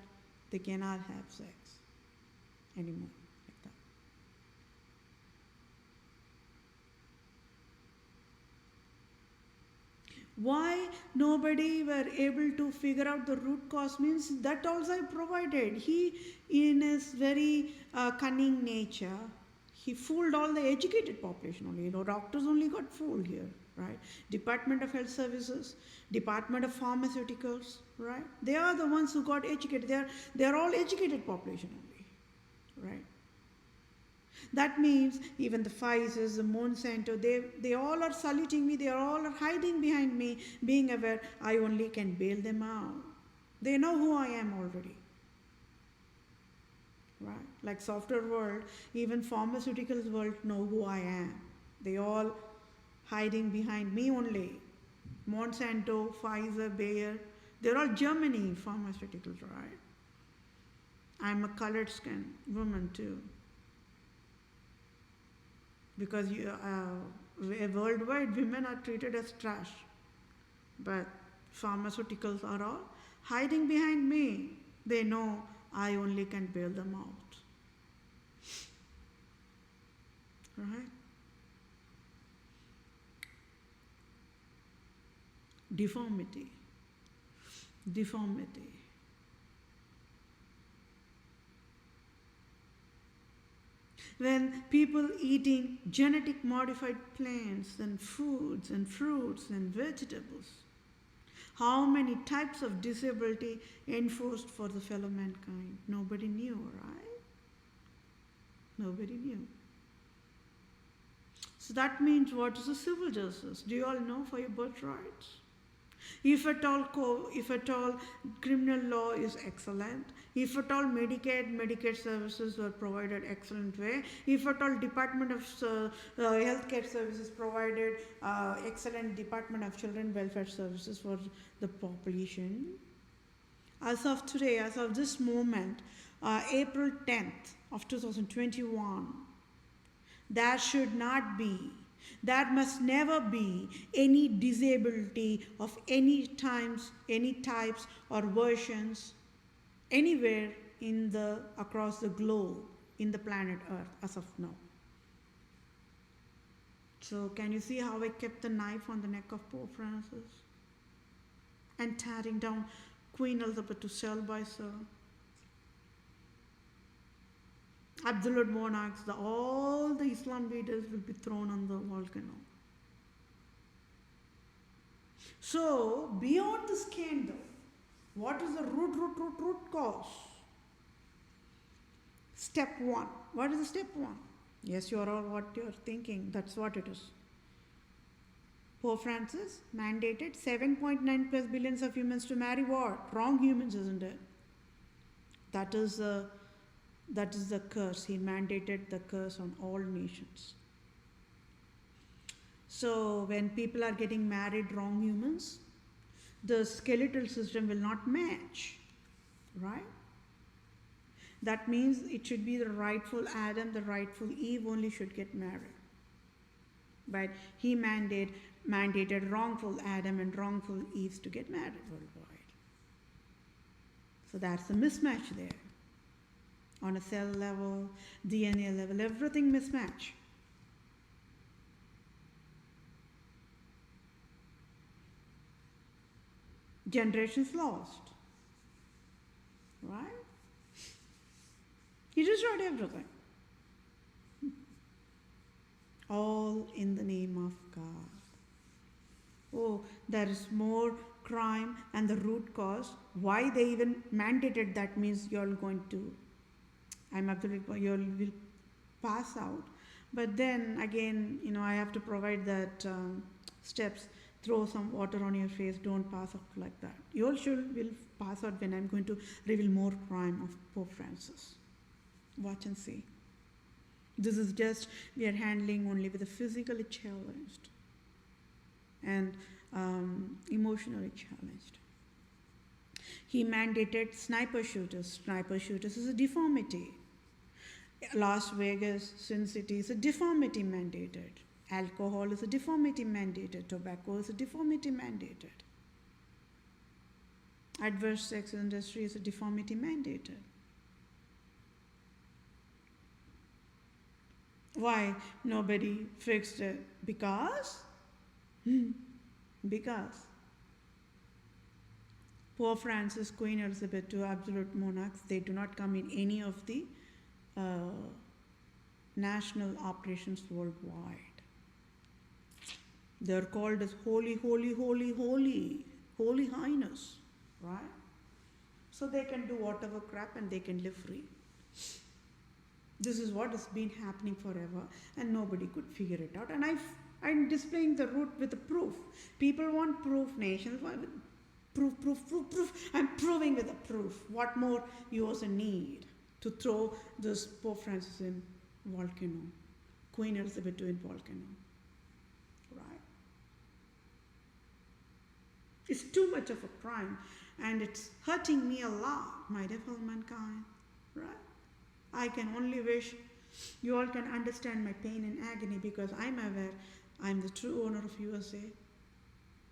they cannot have sex anymore like that. Why nobody were able to figure out the root cause means that also I provided. He, in his very cunning nature, he fooled all the educated population only. You know, doctors only got fooled here, right? Department of Health Services, Department of Pharmaceuticals, right? They are the ones who got educated. They are all educated population only, right? That means even the Pfizer, the Monsanto, they all are saluting me. They all are hiding behind me, being aware I only can bail them out. They know who I am already. Right? Like software world, even pharmaceuticals world know who I am. They all hiding behind me only. Monsanto, Pfizer, Bayer, they're all Germany pharmaceuticals, right? I'm a colored skin woman too. Because worldwide women are treated as trash. But pharmaceuticals are all hiding behind me. They know I only can bail them out. Right? Deformity. Deformity. When people eating genetic modified plants and foods and fruits and vegetables, how many types of disability enforced for the fellow mankind? Nobody knew, right? Nobody knew. So that means what is a civil justice? Do you all know for your birthrights? If at all criminal law is excellent, if at all Medicaid services were provided excellent way, if at all Department of Healthcare Services provided excellent Department of Children Welfare Services for the population, as of today, as of this moment, April 10th of 2021, there should not be, there must never be any disability of any types or versions anywhere in the across the globe in the planet Earth as of now. So can you see how I kept the knife on the neck of Pope Francis and tearing down Queen Elizabeth to cell by cell? Absolute monarchs, all the Islam leaders will be thrown on the volcano. So, beyond the scandal, what is the root cause? Step 1. What is the step 1? Yes, you are all what you are thinking. That's what it is. Pope Francis mandated 7.9 plus billions of humans to marry what? Wrong humans, isn't it? That is the curse. He mandated the curse on all nations. So when people are getting married, wrong humans, the skeletal system will not match, right? That means it should be the rightful Adam, the rightful Eve only should get married. But he mandated wrongful Adam and wrongful Eve to get married worldwide. So that's the mismatch there. On a cell level, DNA level, everything mismatch. Generations lost. Right? He destroyed everything. All in the name of God. Oh, there is more crime, and the root cause, why they even mandated that means you're going to, I'm absolutely, you will pass out. But then again, I have to provide that steps. Throw some water on your face, don't pass out like that. You all will pass out when I'm going to reveal more crime of Pope Francis. Watch and see. This is just, we are handling only with the physically challenged and emotionally challenged. He mandated sniper shooters. Sniper shooters is a deformity. Las Vegas, Sin City is a deformity mandated. Alcohol is a deformity mandated. Tobacco is a deformity mandated. Adverse sex industry is a deformity mandated. Why nobody fixed it? Because Pope Francis, Queen Elizabeth, two absolute monarchs, they do not come in any of the national operations worldwide. They are called as holy, holy, holy, holy, holy highness, right? So they can do whatever crap and they can live free. This is what has been happening forever and nobody could figure it out. And I'm displaying the root with the proof. People want proof, nations want proof. I'm proving with the proof. What more you also need to throw this Pope Francis in volcano, Queen Elizabeth in volcano, right? It's too much of a crime and it's hurting me a lot, my dear fellow mankind, right? I can only wish you all can understand my pain and agony because I'm aware I'm the true owner of USA.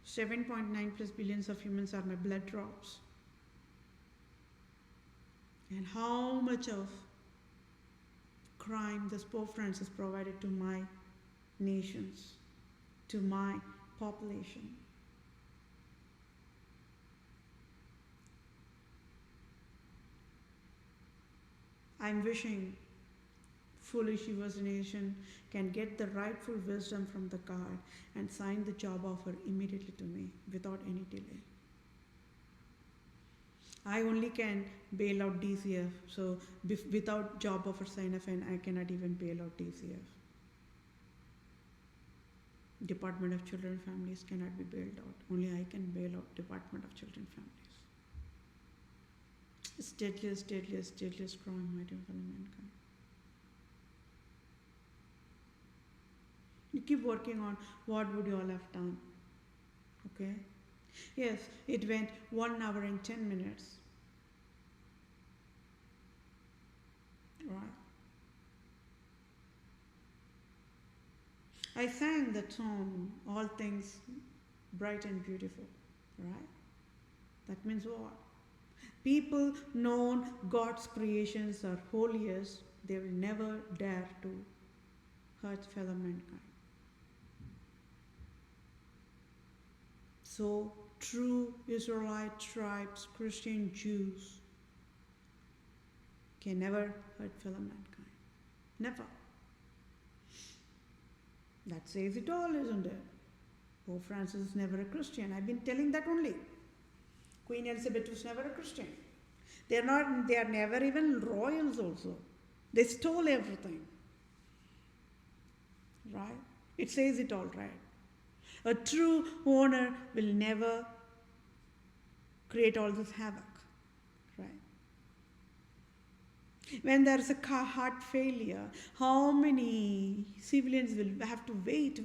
7.9 plus billions of humans are my blood drops. And how much of crime this Pope Francis provided to my nations, to my population. I'm wishing foolish US nation can get the rightful wisdom from the God and sign the job offer immediately to me without any delay. I only can bail out DCF, so without job offer sign off, and I cannot even bail out DCF. Department of Children and Families cannot be bailed out. Only I can bail out Department of Children and Families. It's deadliest crime, my dear fellow mankind. You keep working on what would you all have done. Okay? Yes, it went 1 hour and 10 minutes. Right. I sang the song, All Things Bright and Beautiful. Right? That means what? People known God's creations are holiest, they will never dare to hurt fellow mankind. So, true Israelite tribes, Christian Jews can never hurt fellow mankind. Never. That says it all, isn't it? Pope Francis is never a Christian. I've been telling that only. Queen Elizabeth was never a Christian. They are never even royals also. They stole everything. Right? It says it all, right? A true owner will never create all this havoc. Right? When there's a heart failure, how many civilians will have to wait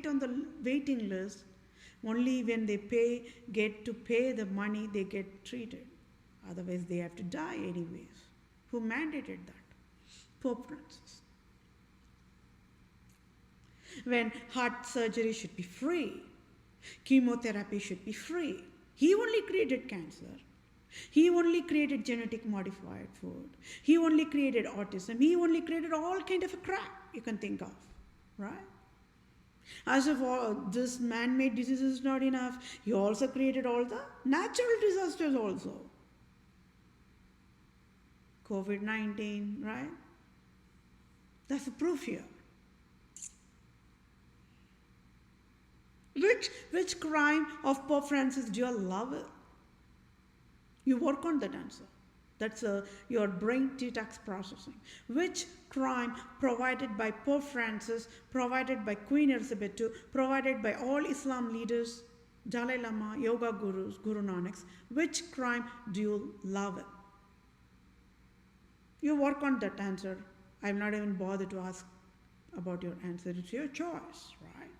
on the waiting list? Only when they get to pay the money, they get treated. Otherwise, they have to die anyways. Who mandated that? Pope Francis. When heart surgery should be free, chemotherapy should be free. He only created cancer. He only created genetic modified food. He only created autism. He only created all kind of a crap you can think of, right? As if all this man-made diseases is not enough, he also created all the natural disasters also. COVID-19, right? That's the proof here. Which crime of Pope Francis do you love it? You work on that answer. That's your brain detox processing. Which crime provided by Pope Francis, provided by Queen Elizabeth II, provided by all Islam leaders, Dalai Lama, yoga gurus, Guru Nanaks, which crime do you love it? You work on that answer. I'm not even bothered to ask about your answer. It's your choice, right?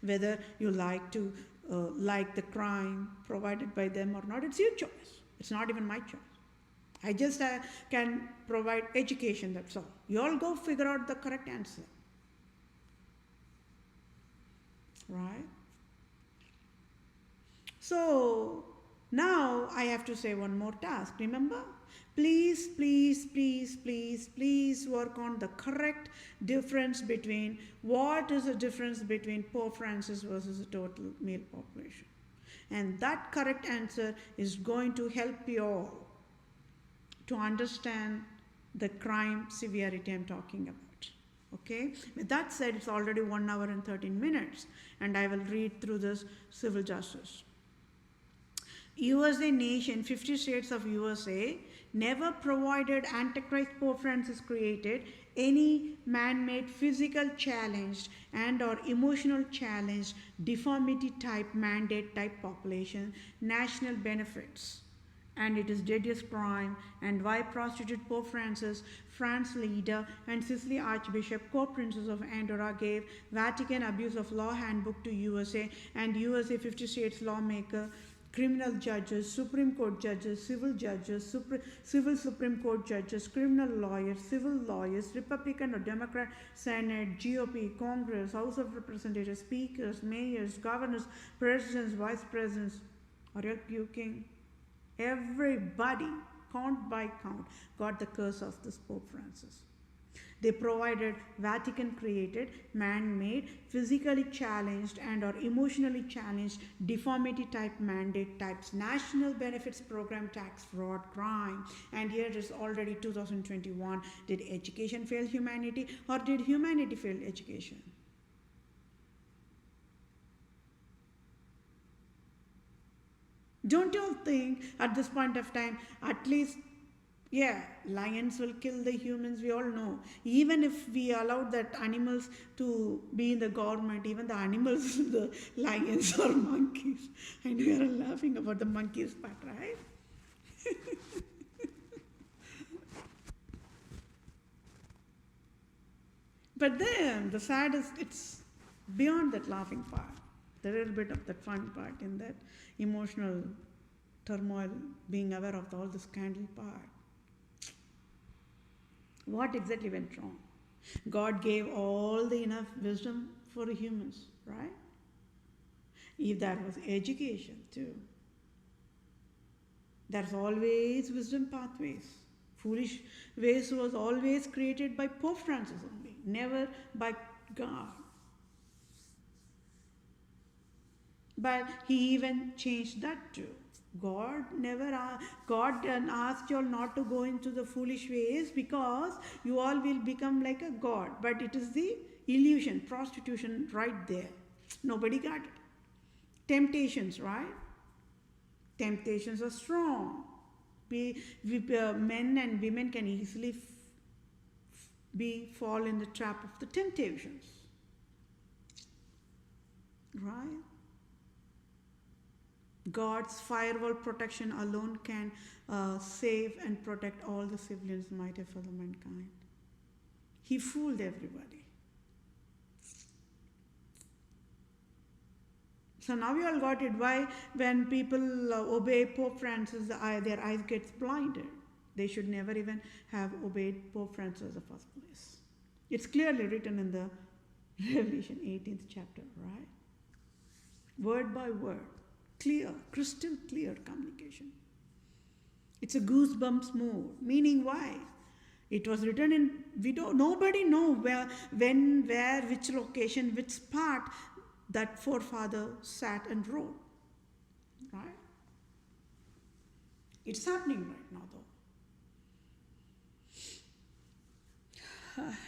Whether you like to like the crime provided by them or not, it's your choice. It's not even my choice. I just can provide education, that's all. You all go figure out the correct answer. Right? So, now I have to say one more task. Remember? Please, please, please, please, please work on the correct difference between what is the difference between Pope Francis versus the total male population. And that correct answer is going to help you all to understand the crime severity I'm talking about. Okay? With that said, it's already 1 hour and 13 minutes, and I will read through this civil justice. USA nation, 50 states of USA, never provided Antichrist Pope Francis created any man-made physical challenged and or emotional challenged deformity type mandate type population national benefits. And it is deadliest crime, and why Prostitute Pope Francis, France leader, and Sicily Archbishop, co-princes of Andorra, gave Vatican abuse of law handbook to USA, and USA 50 states lawmaker, criminal judges, Supreme Court judges, civil Supreme Court judges, criminal lawyers, civil lawyers, Republican or Democrat Senate, GOP, Congress, House of Representatives, speakers, mayors, governors, presidents, vice presidents. Are you puking? Everybody, count by count, got the curse of this Pope Francis. They provided Vatican-created, man-made, physically challenged and or emotionally challenged deformity-type mandate types, national benefits program, tax fraud, crime. And here it is already 2021. Did education fail humanity, or did humanity fail education? Don't you all think at this point of time, at least, yeah, lions will kill the humans, we all know. Even if we allowed that animals to be in the government, even the animals, the lions or monkeys. And we are laughing about the monkeys part, right? But then the sad is, it's beyond that laughing part. The little bit of that fun part in that emotional turmoil, being aware of all the scandal part. What exactly went wrong? God gave all the enough wisdom for humans, right? If there was education too. There's always wisdom pathways. Foolish ways was always created by Pope Francis only, never by God. But he even changed that too. God asked you all not to go into the foolish ways because you all will become like a God. But it is the illusion, prostitution right there. Nobody got it. Temptations, right? Temptations are strong. Men and women can easily fall in the trap of the temptations. Right? God's firewall protection alone can save and protect all the civilians, mighty fellow mankind. He fooled everybody. So now you all got it. Why when people obey Pope Francis, their eyes gets blinded. They should never even have obeyed Pope Francis in the first place. It's clearly written in the Revelation 18th chapter, right? Word by word. Clear, crystal clear communication. It's a goosebumps move. Meaning why? It was written in, nobody know where, when, where, which location, which part that forefather sat and wrote. Right? It's happening right now though.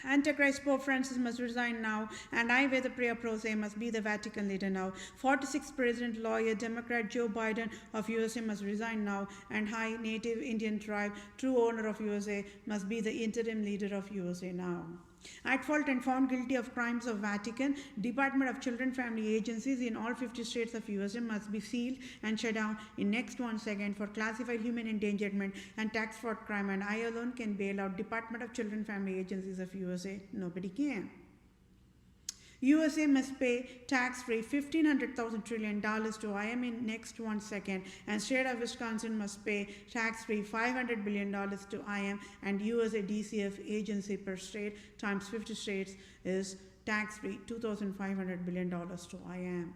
Antichrist Pope Francis must resign now, and I, with the prayer pro se, must be the Vatican leader now. 46th President lawyer Democrat Joe Biden of USA must resign now, and High Native Indian tribe, true owner of USA, must be the interim leader of USA now. At fault and found guilty of crimes of Vatican, Department of Children Family Agencies in all 50 states of USA must be sealed and shut down in next 1 second for classified human endangerment and tax fraud crime, and I alone can bail out Department of Children Family Agencies of USA. Nobody can. USA must pay tax-free $1,500 trillion to IM in next 1 second, and state of Wisconsin must pay tax-free $500 billion to IM, and USA DCF agency per state times 50 states is tax-free $2,500 billion to IM.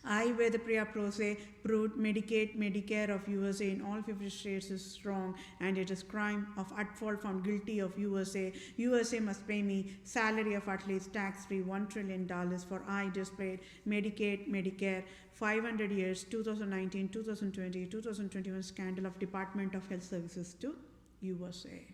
I, where the Priya Pro se, proved Medicaid, Medicare of USA in all 50 states is strong, and it is crime of at fault found guilty of USA. USA must pay me salary of at least tax-free $1 trillion for I displayed Medicaid, Medicare, 500 years, 2019, 2020, 2021 scandal of Department of Health Services to USA.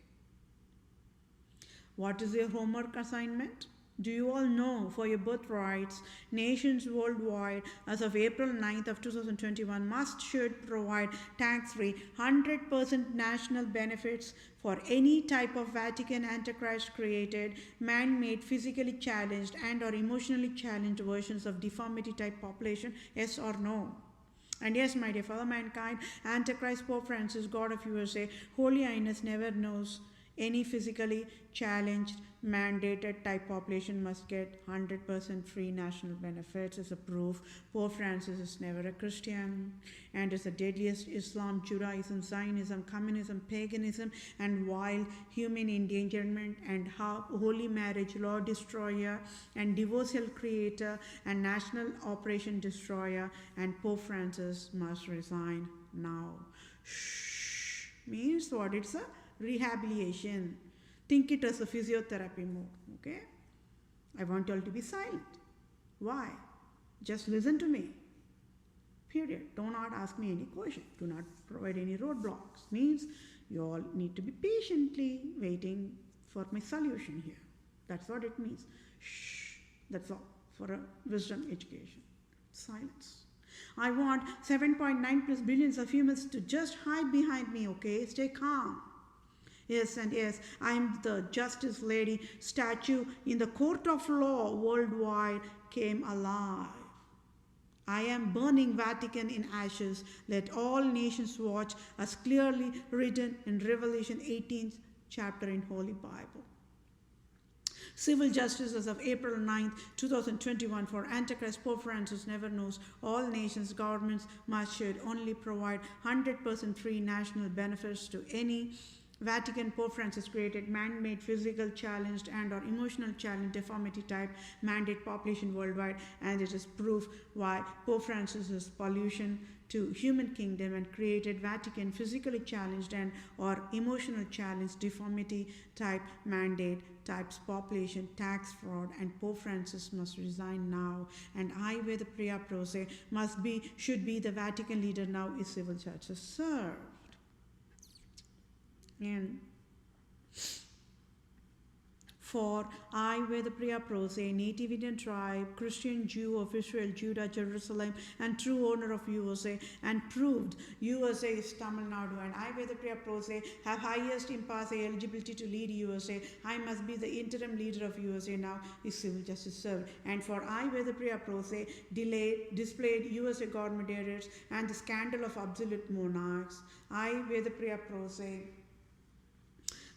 What is your homework assignment? Do you all know for your birthrights, nations worldwide as of April 9th of 2021 should provide tax-free 100% national benefits for any type of Vatican Antichrist created, man-made, physically challenged and or emotionally challenged versions of deformity type population, yes or no? And yes, my dear fellow mankind, Antichrist Pope Francis, God of USA, Holy Highness never knows any physically challenged mandated type population must get 100% free national benefits as a proof. Pope Francis is never a Christian and is the deadliest Islam, Judaism, Zionism, Communism, Paganism, and wild human endangerment and holy marriage law destroyer and divorcial creator and national operation destroyer, and Pope Francis must resign now. Shh means what? It's a rehabilitation. Think it as a physiotherapy move, okay? I want you all to be silent. Why? Just listen to me. Period. Do not ask me any question. Do not provide any roadblocks. Means you all need to be patiently waiting for my solution here. That's what it means. Shh. That's all for a wisdom education. Silence. I want 7.9 plus billions of humans to just hide behind me, okay? Stay calm. Yes, and yes, I am the Justice Lady statue in the court of law worldwide came alive. I am burning Vatican in ashes. Let all nations watch as clearly written in Revelation 18th chapter in Holy Bible. Civil justice as of April 9th, 2021 for Antichrist Pope Francis never knows. All nations, governments should only provide 100% free national benefits to any Vatican Pope Francis created man-made physical challenged and or emotional challenged deformity type mandate population worldwide, and it is proof why Pope Francis's pollution to human kingdom and created Vatican physically challenged and or emotional challenged deformity type mandate types population tax fraud, and Pope Francis must resign now, and I, where the Priya Pro se, should be the Vatican leader now is civil justice served. And For I, Vedapriya Prose, native Indian tribe, Christian Jew of Israel, Judah, Jerusalem, and true owner of USA, and proved USA is Tamil Nadu, and I, Vedapriya Prose, have highest impasse eligibility to lead USA. I must be the interim leader of USA now, is civil justice served. And for I, Vedapriya Prose, displayed USA government errors and the scandal of absolute monarchs. I, Vedapriya Prose,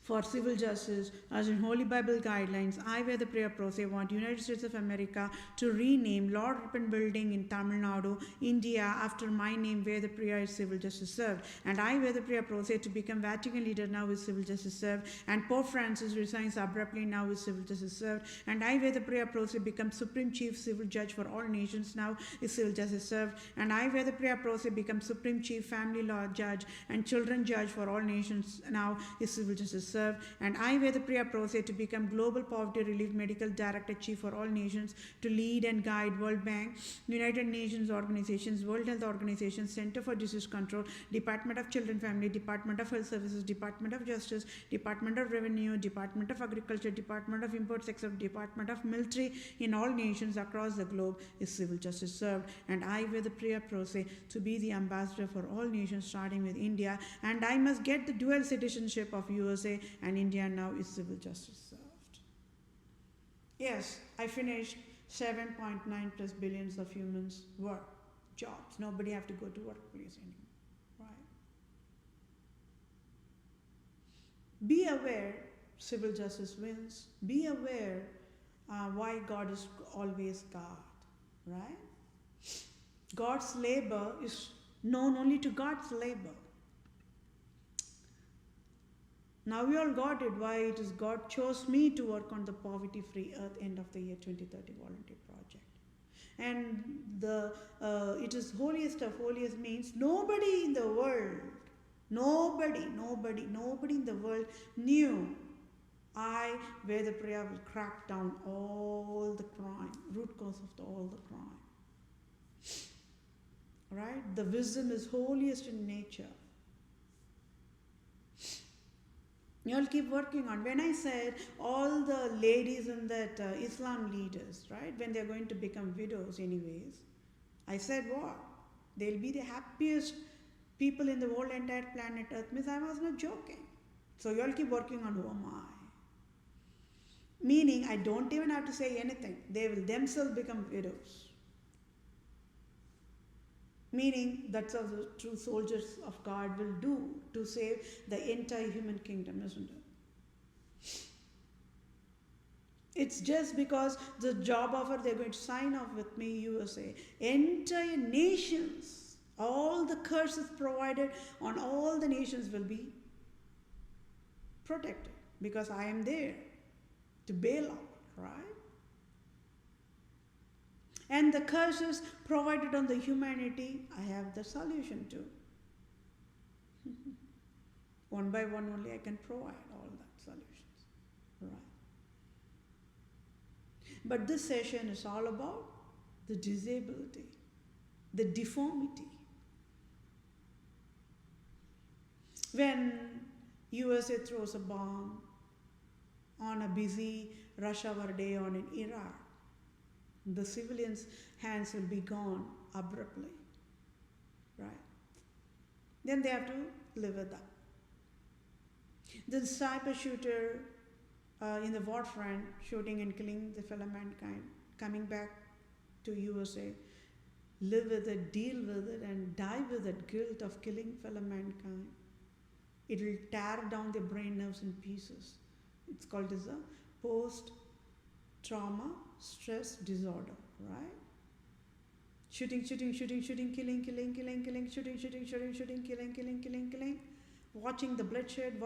for civil justice, as in Holy Bible guidelines, I, Vedapriya Prose, want United States of America to rename Lord Ripon Building in Tamil Nadu, India, after my name, Vedapriya, is civil justice served. And I, Vedapriya Prose, to become Vatican leader now is civil justice served. And Pope Francis resigns abruptly now is civil justice served. And I, Vedapriya Prose, become Supreme Chief Civil Judge for all nations now is civil justice served. And I, Vedapriya Prose, become Supreme Chief Family Law Judge and Children Judge for all nations now is civil justice served. And I, Vedapriya Prose, to become Global Poverty Relief Medical Director Chief for all nations to lead and guide World Bank, United Nations organizations, World Health Organization, Center for Disease Control, Department of Children Family, Department of Health Services, Department of Justice, Department of Revenue, Department of Agriculture, Department of Import Export, Department of Military in all nations across the globe is civil justice served. And I, Vedapriya Prose, to be the ambassador for all nations starting with India, and I must get the dual citizenship of USA and India now is civil justice served. Yes, I finished 7.9 plus billions of humans work, jobs. Nobody have to go to workplace anymore, right? Be aware, civil justice wins. Be aware why God is always God, right? God's labor is known only to God's labor. Now we all got it, why it is God chose me to work on the poverty-free earth end of the year 2030 volunteer project. And it is holiest of holiest means nobody in the world, nobody in the world knew I, Vedapriya, will crack down all the crime, root cause of all the crime. Right? The wisdom is holiest in nature. You all keep working on. When I said all the ladies in that Islam leaders, right, when they're going to become widows anyways, I said what? They'll be the happiest people in the whole entire planet Earth. Means I was not joking. So you all keep working on who am I. Meaning I don't even have to say anything. They will themselves become widows. Meaning that's what the true soldiers of God will do to save the entire human kingdom, isn't it? It's just because the job offer they're going to sign off with me, USA. Entire nations, all the curses provided on all the nations will be protected because I am there to bail out, right? And the curses provided on the humanity, I have the solution to. One by one only I can provide all that solutions. Right. But this session is all about the disability, the deformity. When USA throws a bomb on a busy rush hour day on in Iraq, the civilians' hands will be gone abruptly, right? Then they have to live with that. The sniper shooter in the war front, shooting and killing the fellow mankind, coming back to USA, live with it, deal with it, and die with that guilt of killing fellow mankind. It will tear down their brain nerves in pieces. It's called as a post-trauma stress disorder, right? Shooting, killing, shooting, killing. Watching the bloodshed,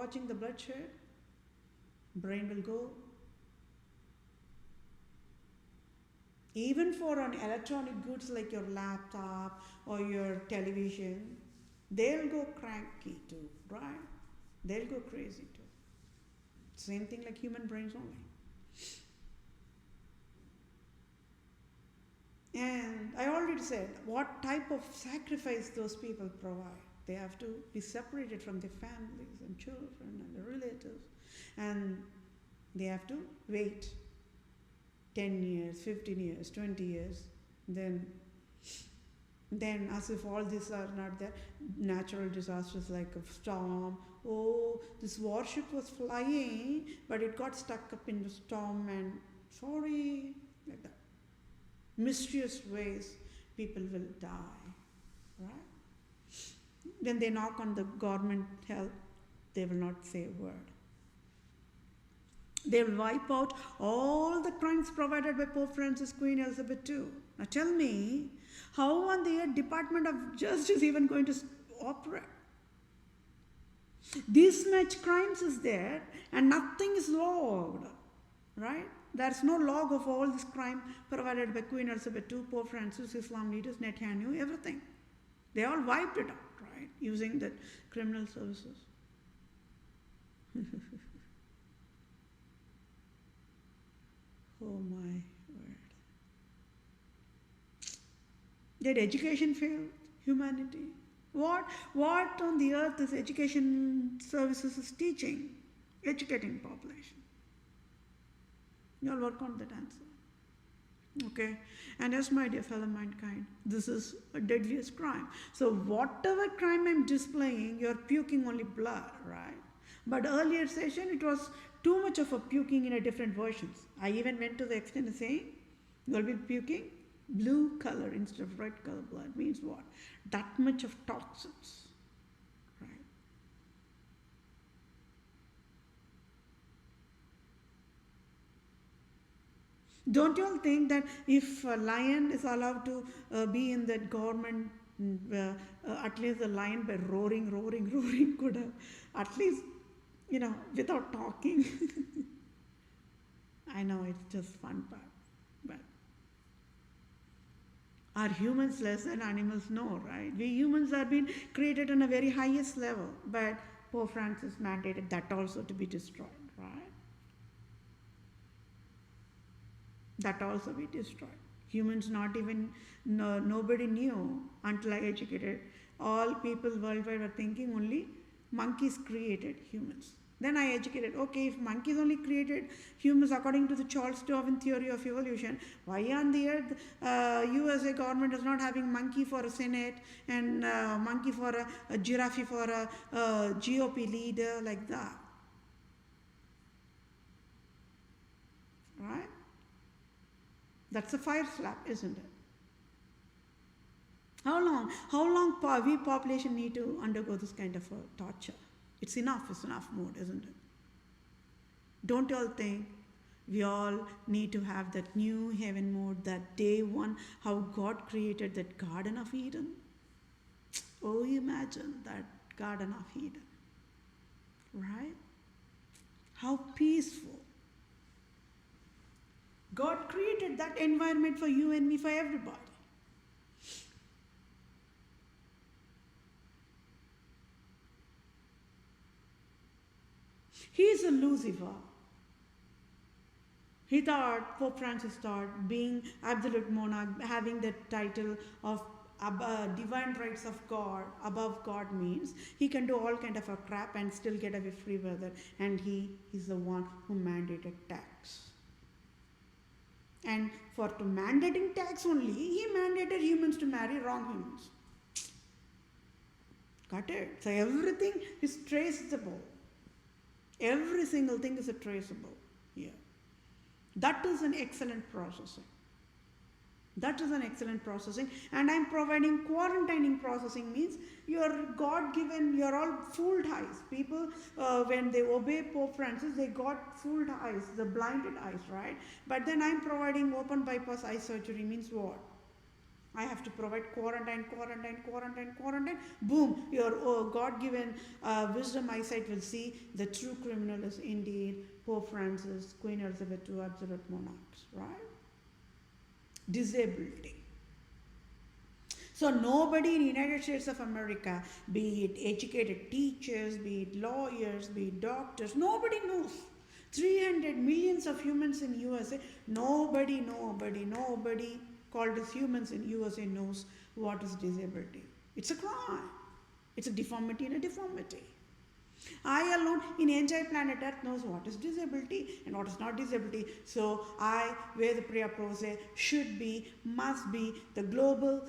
brain will go. Even for an electronic goods like your laptop or your television, they'll go cranky too, right? They'll go crazy too. Same thing like human brains only. And I already said what type of sacrifice those people provide. They have to be separated from their families and children and their relatives. And They have to wait 10 years, 15 years, 20 years. Then as if all these are not there, natural disasters like a storm. Oh, this warship was flying, but it got stuck up in the storm and sorry, like that. Mysterious ways people will die, right? When they knock on the government help, they will not say a word. They will wipe out all the crimes provided by Pope Francis, Queen Elizabeth II. Now tell me, how on the Department of Justice even going to operate? This much crimes is there and nothing is logged, right? There's no log of all this crime provided by Queen Elizabeth II, Pope Francis, Islam leaders, Netanyahu, everything. They all wiped it out, right? Using the criminal services. Oh my word. Did education fail humanity? What on the earth is education services is teaching? Educating population. You all work on that answer. Okay? And yes, my dear fellow mankind, this is a deadliest crime. So whatever crime I'm displaying, you're puking only blood, right? But earlier session, it was too much of a puking in a different versions. I even went to the extent of saying, you'll be puking blue color instead of red color blood. Means what? That much of toxins, right? Don't you all think that if a lion is allowed to be in that government, at least the lion by roaring could have, at least, without talking. I know it's just fun part, but are humans less than animals? No, right? We humans are being created on a very highest level, but Pope Francis mandated that also to be destroyed, right? That also be destroyed. Humans not even, nobody knew until I educated. All people worldwide were thinking only monkeys created humans. Then I educated, okay, if monkeys only created humans according to the Charles Darwin theory of evolution, why on the earth USA government is not having monkey for a senate and monkey for a giraffe for a GOP leader like that? Right? That's a fire slap, isn't it? How long we population need to undergo this kind of torture? It's enough mode, isn't it? Don't you all think we all need to have that new heaven mode, that day one, how God created that Garden of Eden? Oh, imagine that Garden of Eden, right? How peaceful. God created that environment for you and me, for everybody. He is a Lucifer. He thought, Pope Francis thought, being absolute monarch, having the title of divine rights of God, above God, means he can do all kind of a crap and still get away free with it. And he is the one who mandated tax. And for to mandating tax only, he mandated humans to marry wrong humans. Got it? So everything is traceable. Every single thing is traceable here. That is an excellent processing. That is an excellent processing. And I'm providing quarantining processing means you're God-given, you're all fooled eyes. People, when they obey Pope Francis, they got fooled eyes, the blinded eyes, right? But then I'm providing open bypass eye surgery means what? I have to provide quarantine. Boom, your God-given wisdom eyesight will see the true criminal is indeed Pope Francis, Queen Elizabeth II, absolute monarchs, right? Disability. So nobody in the United States of America, be it educated teachers, be it lawyers, be it doctors, nobody knows. 300 millions of humans in USA, nobody called as humans in USA knows what is disability. It's a crime. It's a deformity and a deformity. I alone in entire planet Earth knows what is disability and what is not disability. So I, where the prayer prose should be, must be the global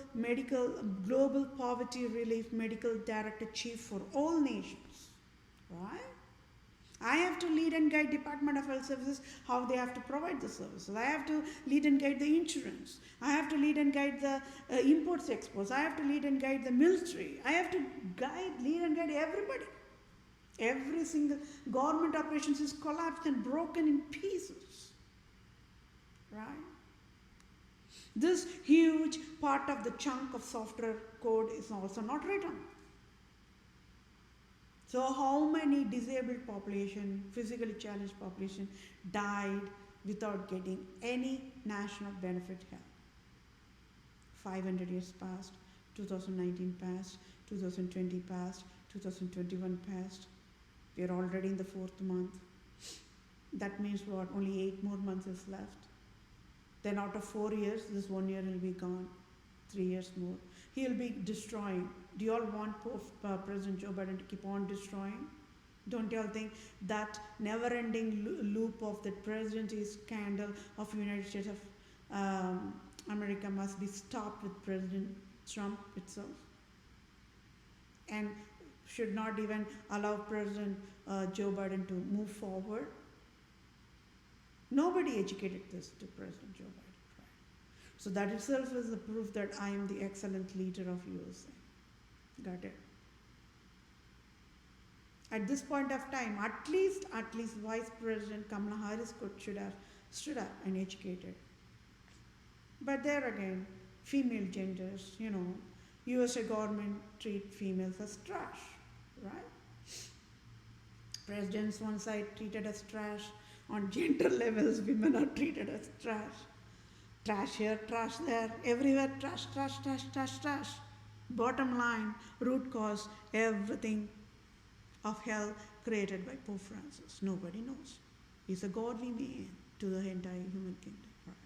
poverty relief medical director chief for all nations. Right? I have to lead and guide Department of Health Services how they have to provide the services. I have to lead and guide the insurance. I have to lead and guide the imports exports. I have to lead and guide the military. I have to lead and guide everybody. Every single government operations is collapsed and broken in pieces. Right? This huge part of the chunk of software code is also not written. So how many disabled population, physically challenged population died without getting any national benefit help? 500 years passed, 2019 passed, 2020 passed, 2021 passed. We are already in the 4th month. That means what? Only 8 more months is left. Then out of 4 years, this 1 year will be gone. 3 years more. He will be destroying. Do you all want President Joe Biden to keep on destroying? Don't you all think that never-ending loop of the presidency scandal of United States of America must be stopped with President Trump itself? And should not even allow President Joe Biden to move forward? Nobody educated this to President Joe Biden. Right? So that itself is the proof that I am the excellent leader of USA. Got it? At this point of time, at least Vice President Kamala Harris should have stood up and educated. But there again, female genders, USA government treat females as trash, right? Presidents one side treated as trash. On gender levels, women are treated as trash. Trash here, trash there, everywhere trash, trash, trash, trash, trash. Bottom line, root cause, everything of hell created by Pope Francis. Nobody knows. He's a godly man to the entire human kingdom. Right?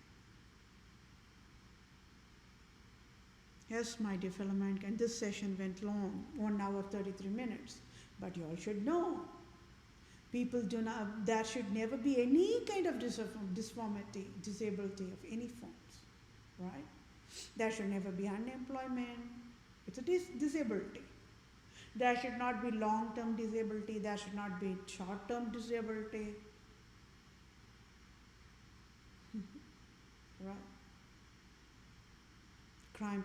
Yes, my dear fellow mankind, this session went long, 1 hour 33 minutes. But you all should know, there should never be any kind of disability of any forms. Right? There should never be unemployment. It's a disability. There should not be long-term disability. There should not be short-term disability. Right? Crime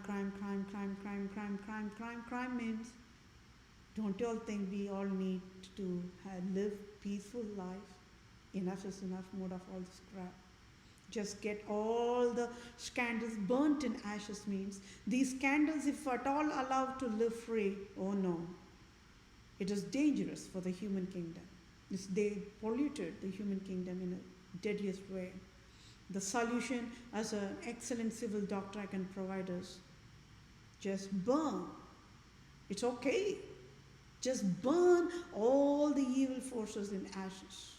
means, don't you all think we all need to live peaceful life? Enough is enough, mode of all this crap. Just get all the scandals burnt in ashes means these scandals, if at all allowed to live free, oh no, it is dangerous for the human kingdom. They polluted the human kingdom in a deadliest way. The solution, as an excellent civil doctor I can provide, is just burn. It's okay. Just burn all the evil forces in ashes.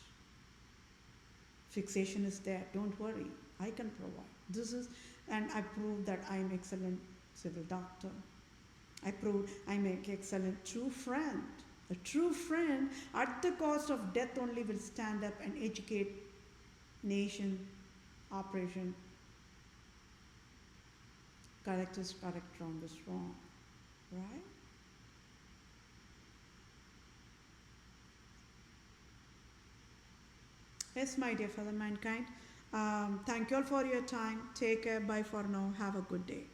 Fixation is there. Don't worry. I can provide. And I prove that I am excellent civil doctor. I prove I am an excellent true friend. A true friend at the cost of death only will stand up and educate nation, operation. Correct is correct, wrong is wrong. Right? Yes, my dear fellow mankind. Thank you all for your time. Take care. Bye for now. Have a good day.